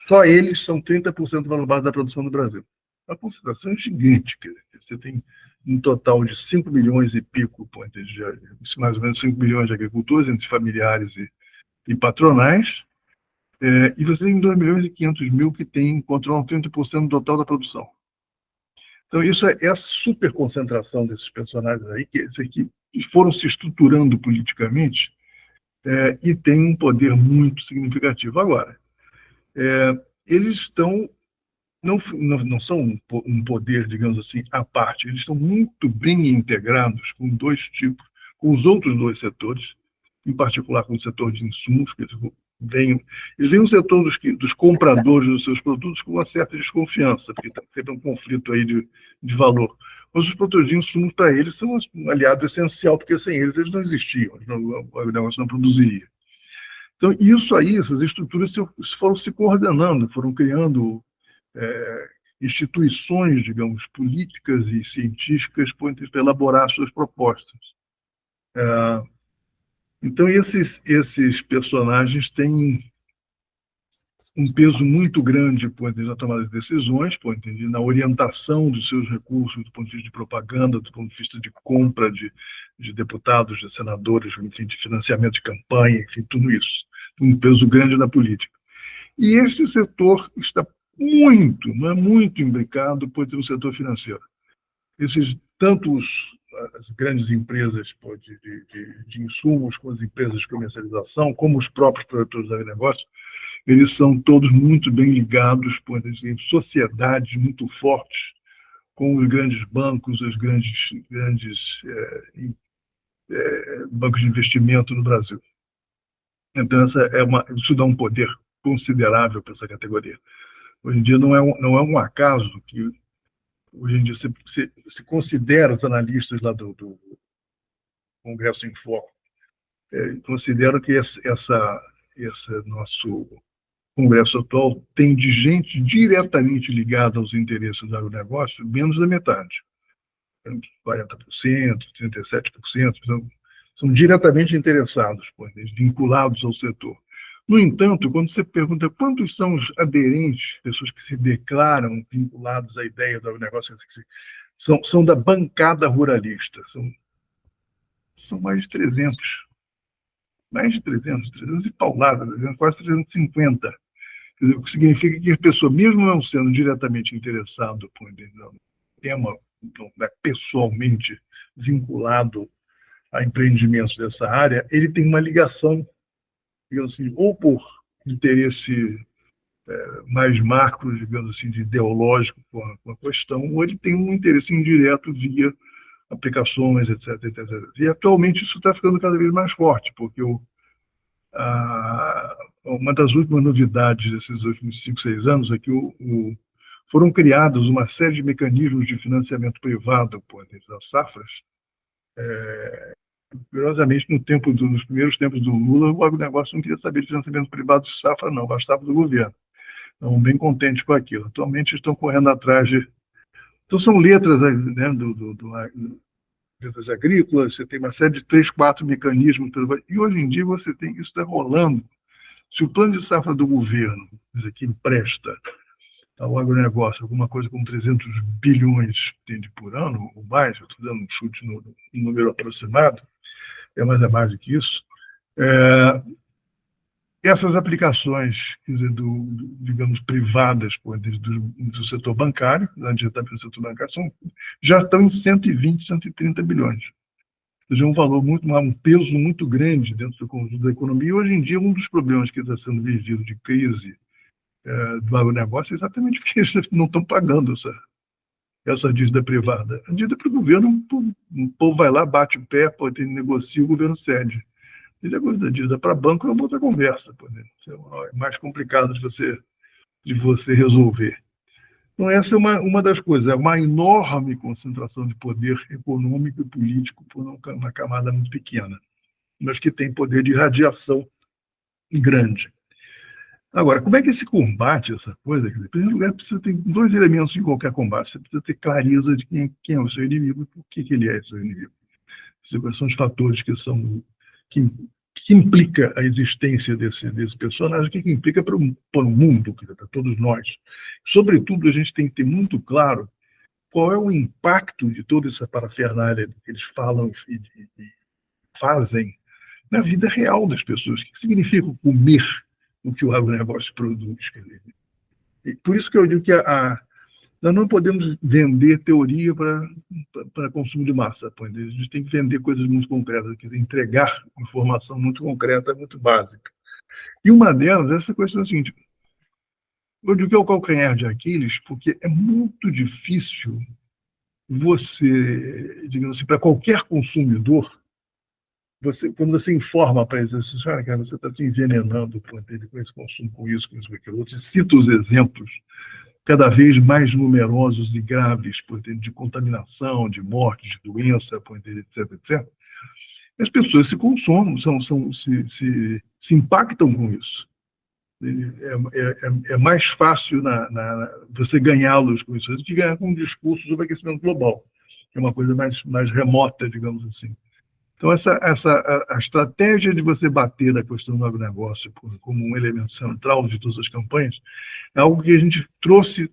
só eles são 30% do valor básico da produção do Brasil. A concentração é gigante. Quer dizer, você tem um total de 5 milhões e pico, mais ou menos 5 milhões de agricultores, entre familiares e patronais, e você tem 2 milhões e 500 mil que controlam 30% do total da produção. Então, isso é a superconcentração desses personagens aí, que foram se estruturando politicamente e têm um poder muito significativo. Agora, eles não são um poder, digamos assim, à parte, eles estão muito bem integrados com com os outros dois setores, em particular com o setor de insumos, que eles veem o setor dos compradores dos seus produtos com uma certa desconfiança, porque está sempre um conflito aí de valor. Mas os produtores de insumos, para eles, são um aliado essencial, porque sem eles não existiam, o negócio não produziria. Então, isso aí, essas estruturas foram se coordenando, foram criando instituições, digamos, políticas e científicas para elaborar suas propostas. Então, esses personagens têm um peso muito grande na tomada de decisões, na orientação dos seus recursos, do ponto de vista de propaganda, do ponto de vista de compra de deputados, de senadores, enfim, de financiamento de campanha, enfim, tudo isso. Um peso grande na política. E este setor está muito imbricado no setor financeiro. Tanto as grandes empresas de insumos, como as empresas de comercialização, como os próprios produtores de agronegócio, eles são todos muito bem ligados, em sociedades muito fortes com os grandes bancos, os grandes bancos de investimento no Brasil. Então, isso dá um poder considerável para essa categoria. Hoje em dia não é um acaso que hoje em dia se considera, os analistas lá do Congresso em Foco consideram que esse nosso Congresso atual tem de gente diretamente ligada aos interesses do agronegócio menos da metade. 40%, 37%, são diretamente interessados, vinculados ao setor. No entanto, quando você pergunta quantos são os aderentes, pessoas que se declaram vinculadas à ideia do agronegócio, são da bancada ruralista, são mais de 300. Mais de 300 e paulada, quase 350. Quer dizer, o que significa que a pessoa, mesmo não sendo diretamente interessado no tema, pessoalmente vinculado a empreendimentos dessa área, ele tem uma ligação, digamos assim, ou por interesse mais macro, digamos assim, ideológico com a questão, ou ele tem um interesse indireto via aplicações, etc. E atualmente isso está ficando cada vez mais forte, porque uma das últimas novidades desses últimos 5, 6 anos é que foram criados uma série de mecanismos de financiamento privado das safras. Curiosamente, nos primeiros tempos do Lula, o agronegócio não queria saber de financiamento privado de safra, não, bastava do governo. Estão bem contentes com aquilo. Atualmente estão correndo atrás de... Então, são letras, né, letras agrícolas, você tem uma série de 3, 4 mecanismos, e hoje em dia isso está rolando. Se o plano de safra do governo, que empresta ao agronegócio alguma coisa como 300 bilhões por ano, ou mais, eu estou dando um chute no número aproximado, é mais do que isso, essas aplicações, digamos, privadas do setor bancário, diretamente do setor bancário, já estão em 120, 130 bilhões. Ou seja, um peso muito grande dentro do conjunto da economia. E hoje em dia, um dos problemas que está sendo vivido de crise do agronegócio é exatamente porque eles não estão pagando essa dívida privada. A dívida para o governo, o povo vai lá, bate o pé, negocia, o governo cede. E a dívida para banco é uma outra conversa. Isso é mais complicado de você resolver. Então, essa é uma das coisas. É uma enorme concentração de poder econômico e político por uma camada muito pequena, mas que tem poder de irradiação grande. Agora, como é que se combate essa coisa? Em primeiro lugar, precisa ter 2 elementos em qualquer combate. Você precisa ter clareza de quem é o seu inimigo e por que ele é seu inimigo. Quais são os fatores que que implica a existência desse personagem, o que implica para o mundo, para todos nós. Sobretudo, a gente tem que ter muito claro qual é o impacto de toda essa parafernália que eles falam e fazem na vida real das pessoas. O que significa comer o que o agronegócio produz? E por isso que eu digo que nós não podemos vender teoria para consumo de massa. A gente tem que vender coisas muito concretas, quer dizer, entregar informação muito concreta, muito básica. E uma delas é essa questão seguinte: eu digo que é o calcanhar de Aquiles, porque é muito difícil você, digamos assim, para qualquer consumidor, quando você informa para eles, você está se envenenando com esse consumo, com isso, com aquilo outro, e cita os exemplos cada vez mais numerosos e graves de contaminação, de morte, de doença, etc, etc. As pessoas se consomem, se impactam com isso. É mais fácil você ganhá-los com isso do que ganhar com um discurso sobre aquecimento global, que é uma coisa mais remota, digamos assim. Então, a estratégia de você bater na questão do agronegócio como um elemento central de todas as campanhas é algo que a gente trouxe.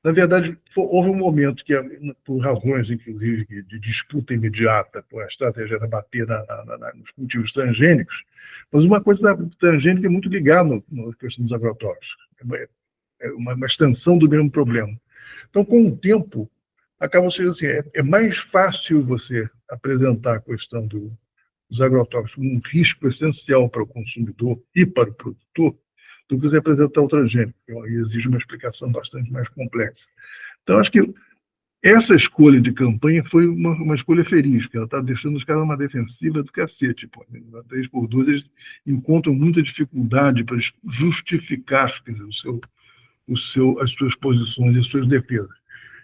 Na verdade, houve um momento que, por razões, inclusive, de disputa imediata, a estratégia era bater nos cultivos transgênicos, mas uma coisa transgênica é muito ligada na questão dos agrotóxicos. É uma extensão do mesmo problema. Então, com o tempo, acaba sendo assim, é mais fácil você apresentar a questão dos agrotóxicos como um risco essencial para o consumidor e para o produtor do que você apresentar o transgênico, que exige uma explicação bastante mais complexa. Então, acho que essa escolha de campanha foi uma escolha feliz, porque ela está deixando os caras numa defensiva do cacete. 3x2, eles encontram muita dificuldade para justificar, quer dizer, as suas posições e as suas defesas.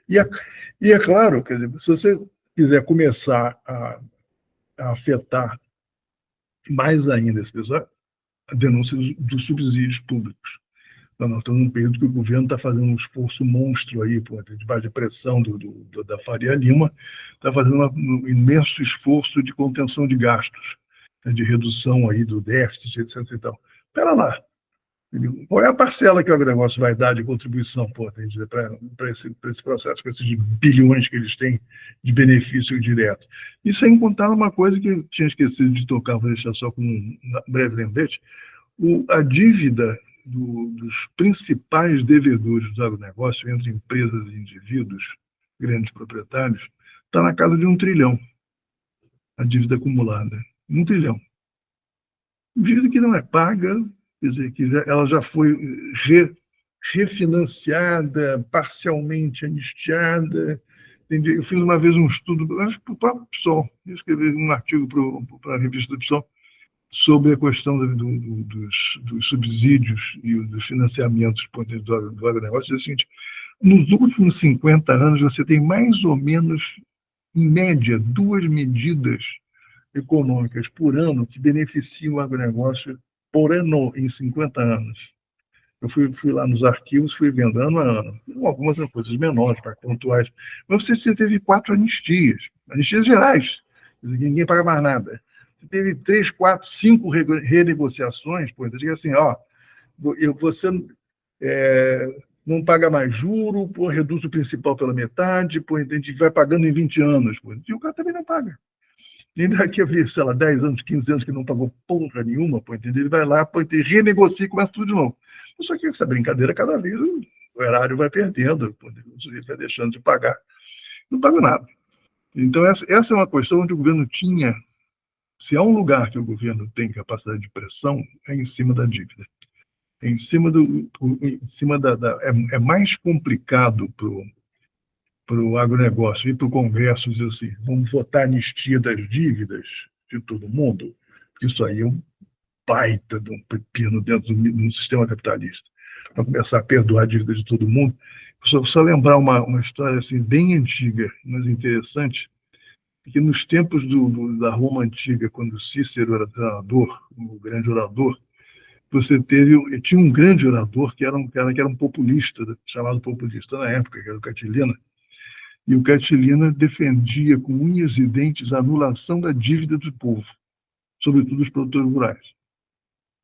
E é claro, quer dizer, se você quiser começar a afetar mais ainda esse pessoal, a denúncia dos subsídios públicos. Então, nós estamos num período que o governo está fazendo um esforço monstro aí, debaixo de pressão da Faria Lima, está fazendo um imenso esforço de contenção de gastos, de redução aí do déficit, etc. Então, espera lá. Qual é a parcela que o agronegócio vai dar de contribuição para esse processo, com esses bilhões que eles têm de benefício direto? E sem contar uma coisa que eu tinha esquecido de tocar, vou deixar só com um breve lembrete: a dívida dos principais devedores do agronegócio, entre empresas e indivíduos, grandes proprietários, está na casa de 1 trilhão, a dívida acumulada. 1 trilhão. Dívida que não é paga, quer dizer, que ela já foi refinanciada, parcialmente anistiada. Entendi? Eu fiz uma vez um estudo, acho que para o próprio PSOL, eu escrevi um artigo para a revista do PSOL sobre a questão dos subsídios e dos financiamentos do agronegócio. É o seguinte: nos últimos 50 anos, você tem mais ou menos, em média, 2 medidas econômicas por ano que beneficiam o agronegócio por ano em 50 anos. Eu fui lá nos arquivos, fui vendo ano a ano, algumas coisas menores, pontuais, mas você teve 4 anistias gerais, ninguém paga mais nada. Você teve 3, 4, 5 renegociações, assim, você não paga mais juro, reduz o principal pela metade, a gente vai pagando em 20 anos, e o cara também não paga. E daqui a, sei lá, 10 anos, 15 anos que não pagou porra nenhuma, ele vai lá, renegocia e começa tudo de novo. Só que essa brincadeira, cada vez o erário vai perdendo, o sujeito vai deixando de pagar. Não paga nada. Então, essa é uma questão onde o governo tinha, se há um lugar que o governo tem capacidade de pressão, é em cima da dívida. É em cima é mais complicado para o agronegócio e para o Congresso dizer assim: vamos votar a anistia das dívidas de todo mundo, porque isso aí é um baita de um pepino dentro do sistema capitalista. Para começar a perdoar a dívida de todo mundo. Só lembrar uma história assim, bem antiga, mas interessante, que nos tempos da Roma Antiga, quando Cícero era orador, o grande orador, tinha um grande orador que era um cara que era um populista, chamado populista na época, que era o Catilina. E o Catilina defendia com unhas e dentes a anulação da dívida do povo. sobretudo os produtores rurais.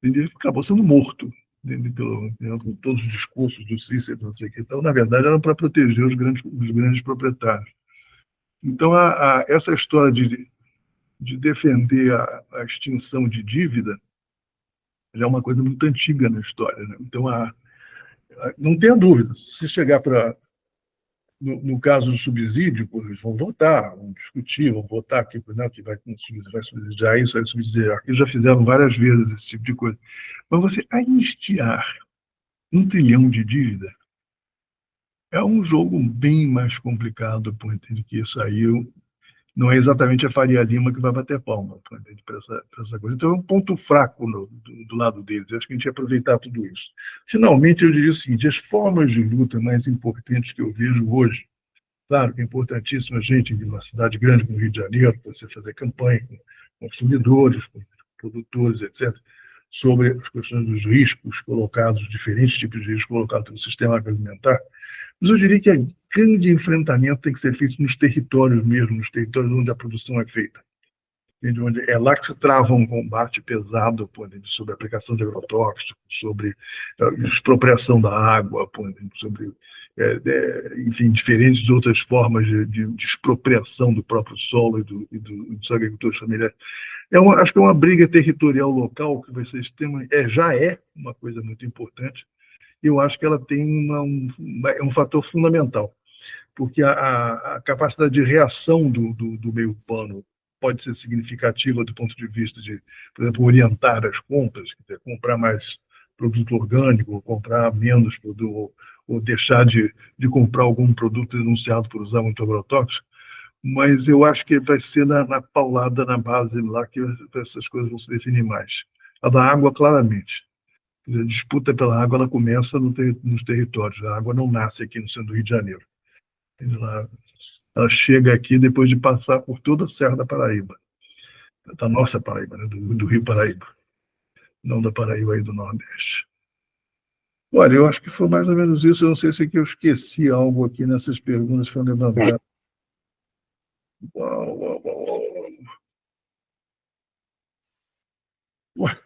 Ele acabou sendo morto, com todos os discursos do Cícero, não sei o que. Então, na verdade, era para proteger os grandes proprietários. Então, essa história de defender a extinção de dívida é uma coisa muito antiga na história, né? Então, não tenha dúvida, se chegar no caso do subsídio, eles vão votar, vão discutir, vão votar aqui, né, que vai subsidiar isso, vai subsidiar aquilo, já fizeram várias vezes esse tipo de coisa. Mas você anistiar 1 trilhão de dívida é um jogo bem mais complicado, entende que isso aí não é exatamente a Faria Lima que vai bater palma para essa coisa. Então é um ponto fraco do lado deles. Eu acho que a gente ia aproveitar tudo isso. Finalmente, eu diria o seguinte: as formas de luta mais importantes que eu vejo hoje, claro que é importantíssimo a gente, em uma cidade grande como o Rio de Janeiro, você fazer campanha com consumidores, com produtores, etc., sobre as questões dos riscos colocados, diferentes tipos de riscos colocados no sistema agroalimentar. Mas eu diria que o grande enfrentamento tem que ser feito nos territórios mesmo, nos territórios onde a produção é feita. Onde é lá que se trava um combate pesado sobre a aplicação de agrotóxicos, sobre a expropriação da água, sobre, enfim, diferentes outras formas de expropriação do próprio solo e dos agricultores familiares. Acho que é uma briga territorial local que vai ser já é uma coisa muito importante. Eu acho que ela tem um fator fundamental, porque a capacidade de reação do meio urbano pode ser significativa do ponto de vista de, por exemplo, orientar as compras, comprar mais produto orgânico, ou comprar menos produto, ou deixar de comprar algum produto denunciado por usar muito agrotóxico, mas eu acho que vai ser na paulada, na base lá, que essas coisas vão se definir mais. A da água, claramente. A disputa pela água ela começa nos territórios. A água não nasce aqui no centro do Rio de Janeiro. Ela chega aqui depois de passar por toda a Serra da Paraíba. Da nossa Paraíba, né? do Rio Paraíba. Não da Paraíba aí do Nordeste. Olha, eu acho que foi mais ou menos isso. Eu não sei se é que eu esqueci algo aqui nessas perguntas que foram levantadas. Ué.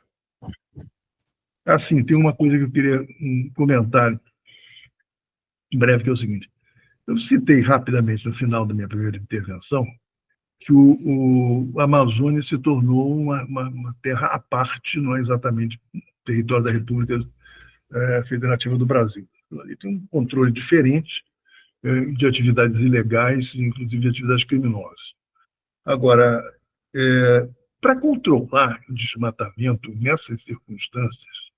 Assim, tem uma coisa que eu queria comentar em breve, que é o seguinte. Eu citei rapidamente no final da minha primeira intervenção que a Amazônia se tornou uma terra à parte, não é exatamente território da República Federativa do Brasil. Ali tem um controle diferente de atividades ilegais, inclusive de atividades criminosas. Agora, para controlar o desmatamento nessas circunstâncias,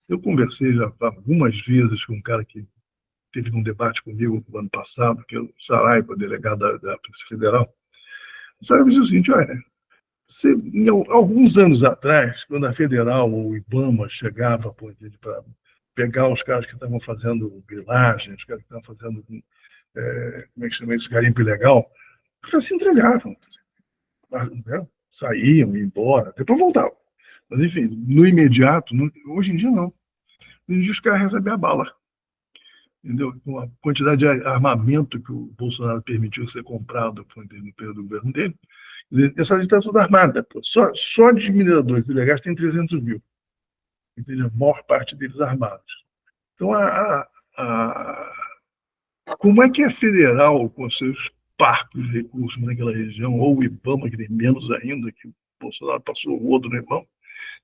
eu conversei já algumas vezes com um cara que teve um debate comigo no ano passado, que é o Saraiva, delegado da Polícia Federal. O Saraiva disse o seguinte: olha, alguns anos atrás, quando a Federal ou o IBAMA chegava para pegar os caras que estavam fazendo grilagem, os caras que estavam fazendo, como é que chama isso, garimpo ilegal, os caras se entregavam, né? Saíam, iam embora, depois voltavam. Mas, enfim, no imediato, hoje em dia não. Hoje em dia os caras recebem a bala. Entendeu? Com a quantidade de armamento que o Bolsonaro permitiu ser comprado no período do governo dele, essa gente está toda armada. Só de mineradores ilegais tem 300 mil. Entendeu? A maior parte deles armados. Então, como é que a Federal, com seus parcos de recursos naquela região, ou o IBAMA, que tem menos ainda, que o Bolsonaro passou o rodo no IBAMA,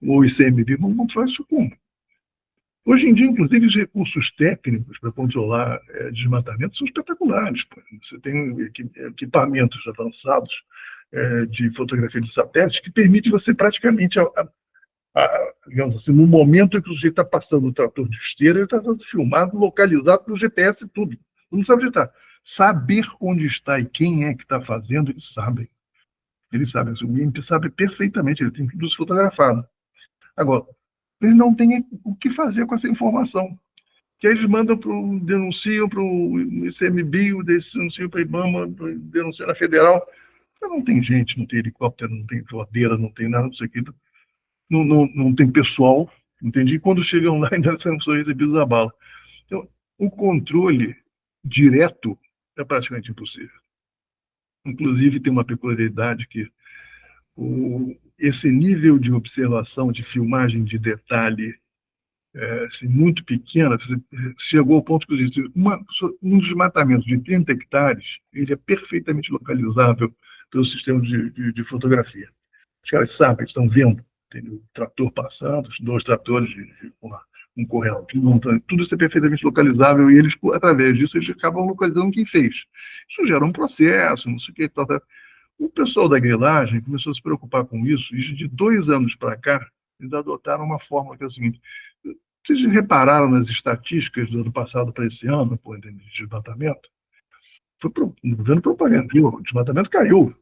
ou o ICMBio, vão controlar isso como? Hoje em dia, inclusive, os recursos técnicos para controlar desmatamento são espetaculares. Você tem equipamentos avançados de fotografia de satélite que permite você praticamente, digamos assim, no momento em que o sujeito está passando o trator de esteira, ele está sendo filmado, localizado pelo GPS e tudo. Não sabe onde está. Saber onde está e quem é que está fazendo, eles sabem. Eles sabem. O INPE sabe perfeitamente, ele tem tudo fotografado. Agora, eles não têm o que fazer com essa informação. Que aí eles denunciam para o ICMBio, denunciam para o IBAMA, denunciam na Federal. Mas não tem gente, não tem helicóptero, não tem voadeira, não tem nada disso aqui. Não tem pessoal, entende? E quando chegam lá, ainda são recebidos a bala. Então, o controle direto é praticamente impossível. Inclusive, tem uma peculiaridade que esse nível de observação, de filmagem de detalhe, assim, muito pequena, chegou ao ponto que um desmatamento de 30 hectares ele é perfeitamente localizável pelo sistema de fotografia. Os caras sabem, estão vendo, tem o trator passando, os 2 tratores um correndo, tudo isso é perfeitamente localizável e eles, através disso, eles acabam localizando quem fez. Isso gera um processo, não sei o que, tal. O pessoal da grilagem começou a se preocupar com isso e de 2 anos para cá, eles adotaram uma fórmula que é o seguinte: vocês repararam nas estatísticas do ano passado para esse ano, de desmatamento? Foi no governo propagandou, o desmatamento caiu.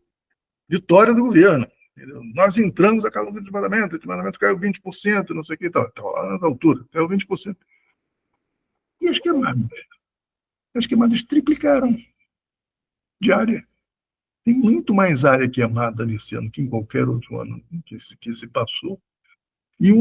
Vitória do governo. Entendeu? Nós entramos a causa do desmatamento, o desmatamento caiu 20%, não sei o que e tal. Estava lá na altura, caiu 20%. E as queimadas triplicaram de área. Tem muito mais área queimada nesse ano que em qualquer outro ano que se passou. E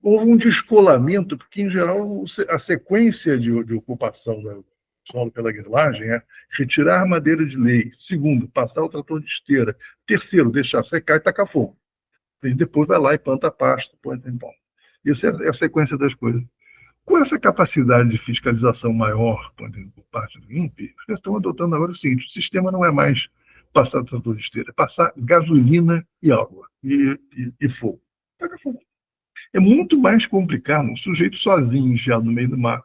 houve um descolamento, porque, em geral, a sequência de ocupação do solo pela grilagem é retirar madeira de lei. Segundo, passar o trator de esteira. Terceiro, deixar secar e tacar fogo. E depois vai lá e planta pasto. Isso é a sequência das coisas. Com essa capacidade de fiscalização maior por parte do INPE, eles estão adotando agora o seguinte: o sistema não é mais passar trator de esteira, é passar gasolina e água e fogo. Taca fogo. É muito mais complicado um sujeito sozinho, enfiado no meio do mar,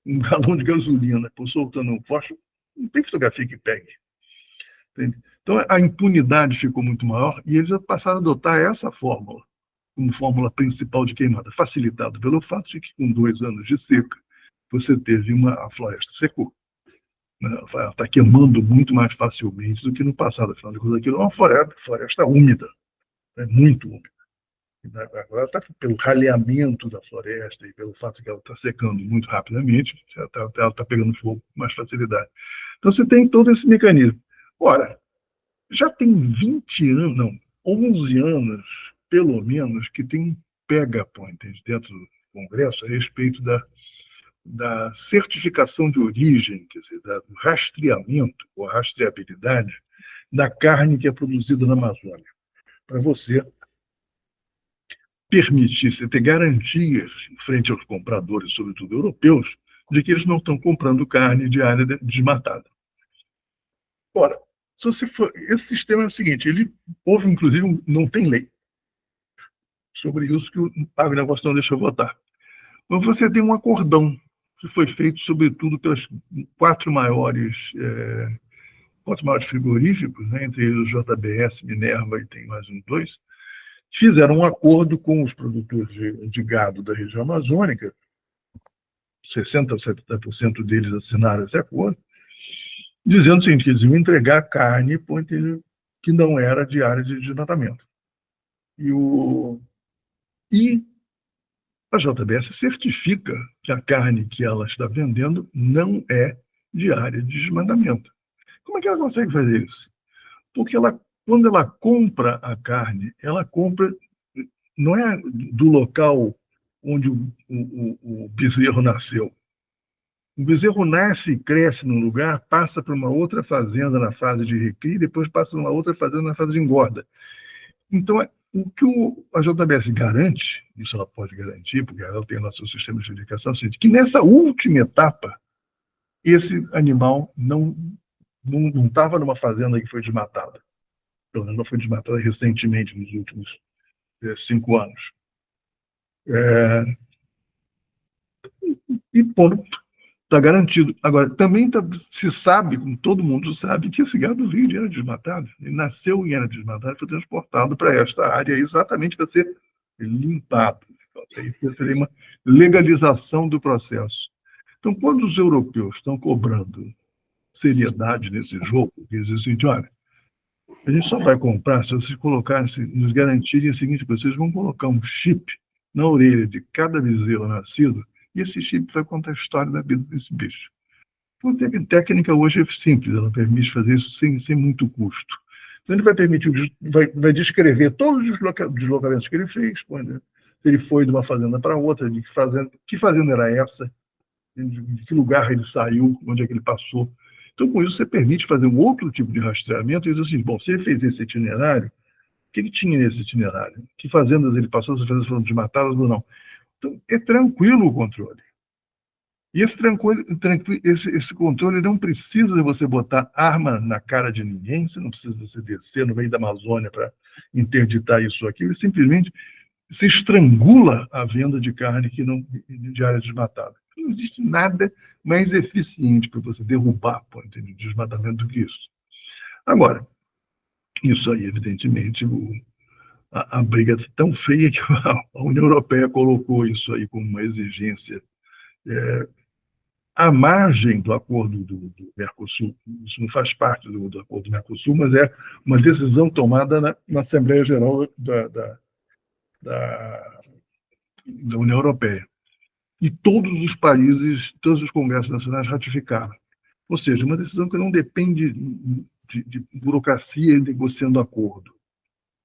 um galão de gasolina, soltando um fósforo, não tem fotografia que pegue. Entende? Então, a impunidade ficou muito maior e eles passaram a adotar essa fórmula como fórmula principal de queimada, facilitado pelo fato de que, com 2 anos de seca, você teve a floresta secou. Ela está queimando muito mais facilmente do que no passado. Afinal de contas, aquilo é uma floresta úmida, muito úmida. Agora está pelo raleamento da floresta e pelo fato de que ela está secando muito rapidamente, ela está pegando fogo com mais facilidade. Então você tem todo esse mecanismo. Ora, já tem 20 anos, não, 11 anos, pelo menos, que tem um pega-point dentro do Congresso a respeito da certificação de origem, quer dizer, do rastreamento ou rastreabilidade da carne que é produzida na Amazônia. Para você permitir, você ter garantias frente aos compradores, sobretudo europeus, de que eles não estão comprando carne de área desmatada. Ora, esse sistema é o seguinte: houve, inclusive, não tem lei sobre isso que o agronegócio não deixa votar. Mas você tem um acordão que foi feito, sobretudo, pelas 4 maiores frigoríficos, né, entre eles o JBS, Minerva e tem mais 2, fizeram um acordo com os produtores de gado da região amazônica, 60% ou 70% deles assinaram esse acordo, dizendo o seguinte: que eles iam entregar carne que não era de área de desmatamento. E a JBS certifica que a carne que ela está vendendo não é de área de desmatamento. Como é que ela consegue fazer isso? Porque quando ela compra a carne, ela compra, não é do local onde o bezerro nasceu. O bezerro nasce e cresce num lugar, passa para uma outra fazenda na fase de recria, depois passa para uma outra fazenda na fase de engorda. Então, o que a JBS garante, isso ela pode garantir, porque ela tem o nosso sistema de certificação, é que nessa última etapa, esse animal não estava numa fazenda que foi desmatada. Pelo menos não foi desmatada recentemente, nos últimos 5 anos. E ponto, está garantido. Agora, também se sabe, como todo mundo sabe, que esse gado veio de área desmatada. Ele nasceu em área desmatada e foi transportado para esta área exatamente para ser limpado. Então, seria uma legalização do processo. Então, quando os europeus estão cobrando seriedade nesse jogo, eles dizem assim: olha, a gente só vai comprar se vocês nos garantirem a seguinte coisa: vocês vão colocar um chip na orelha de cada bezerro nascido, e esse chip vai contar a história da vida desse bicho. Então, a técnica hoje é simples, ela permite fazer isso sem muito custo. Então, ele vai permitir, vai descrever todos os deslocamentos que ele fez, se ele foi de uma fazenda para outra, que fazenda era essa, de que lugar ele saiu, onde é que ele passou. Então, com isso, você permite fazer um outro tipo de rastreamento e diz assim: bom, se ele fez esse itinerário, que ele tinha nesse itinerário, que fazendas ele passou, se fazendas foram desmatadas ou não. Então, é tranquilo o controle. E esse controle não precisa de você botar arma na cara de ninguém, você não precisa você descer no meio da Amazônia para interditar isso ou aquilo, simplesmente se estrangula a venda de carne de área desmatada. Não existe nada mais eficiente para você derrubar o desmatamento do que isso. Agora, isso aí, evidentemente, a briga é tão feia que a União Europeia colocou isso aí como uma exigência à margem do acordo do Mercosul. Isso não faz parte do acordo do Mercosul, mas é uma decisão tomada na Assembleia Geral da União Europeia. E todos os países, todos os congressos nacionais ratificaram. Ou seja, uma decisão que não depende de burocracia negociando acordo.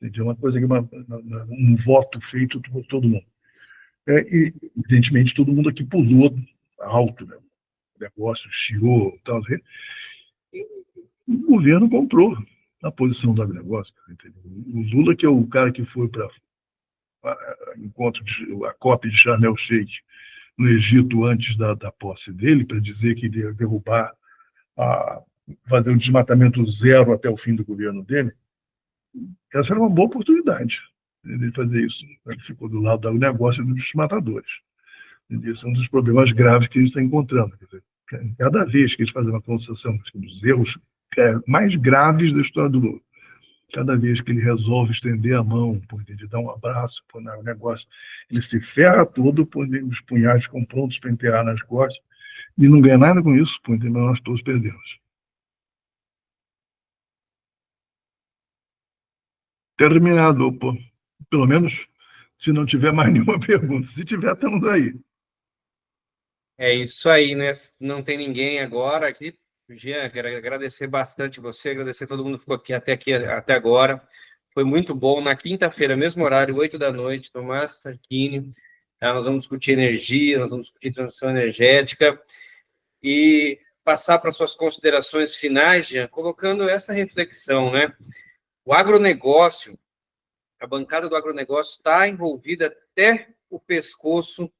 É uma coisa que um voto feito por todo mundo. E, evidentemente, todo mundo aqui pulou alto, né? O negócio chiou, tal. E o governo comprou a posição do agronegócio. O Lula, que é o cara que foi para a COP de Sharm el-Sheikh no Egito antes da posse dele, para dizer que ele ia derrubar, fazer um desmatamento zero até o fim do governo dele, essa era uma boa oportunidade de fazer isso. Ele ficou do lado do negócio dos desmatadores. Esse é um dos problemas graves que a gente está encontrando. Quer dizer, cada vez que eles fazem uma constatação dos erros mais graves da história do Lula, cada vez que ele resolve estender a mão, de dar um abraço, pôr no negócio, ele se ferra todo, os punhais ficam prontos para enterrar nas costas, e não ganha nada com isso, mas nós todos perdemos. Terminado, pô. Pelo menos, se não tiver mais nenhuma pergunta. Se tiver, estamos aí. É isso aí, né? Não tem ninguém agora aqui. Jean, quero agradecer bastante você, agradecer a todo mundo que ficou aqui até agora. Foi muito bom. Na quinta-feira, mesmo horário, 8 da noite, Tomás Tarquini. Nós vamos discutir energia, nós vamos discutir transição energética e passar para suas considerações finais, Jean, colocando essa reflexão, né? O agronegócio, a bancada do agronegócio está envolvida até o pescoço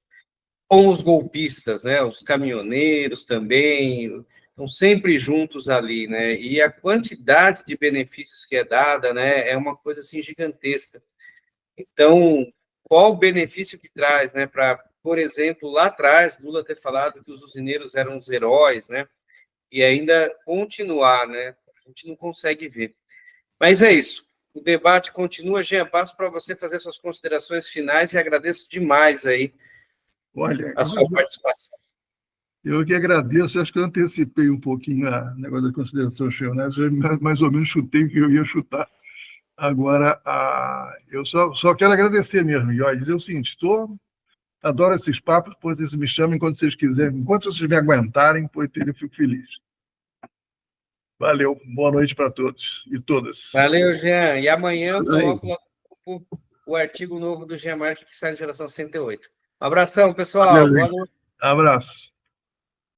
com os golpistas, né? Os caminhoneiros também estão sempre juntos ali, né? E a quantidade de benefícios que é dada, né, é uma coisa assim gigantesca. Então, qual o benefício que traz, né, para, por exemplo, lá atrás, Lula ter falado que os usineiros eram os heróis, né? E ainda continuar, né? A gente não consegue ver. Mas é isso. O debate continua. Jean, passo para você fazer suas considerações finais e agradeço demais aí a sua participação. Eu que agradeço, acho que eu antecipei um pouquinho o negócio da consideração finais, mais ou menos chutei o que eu ia chutar. Agora, eu só quero agradecer mesmo, e dizer o seguinte, adoro esses papos, pois vocês me chamem quando vocês quiserem, enquanto vocês me aguentarem, pois eu fico feliz. Valeu, boa noite para todos e todas. Valeu, Jean. E amanhã eu coloco o artigo novo do Jean Marques que sai na geração 68. Um abração, pessoal. Valeu, boa noite. Abraço.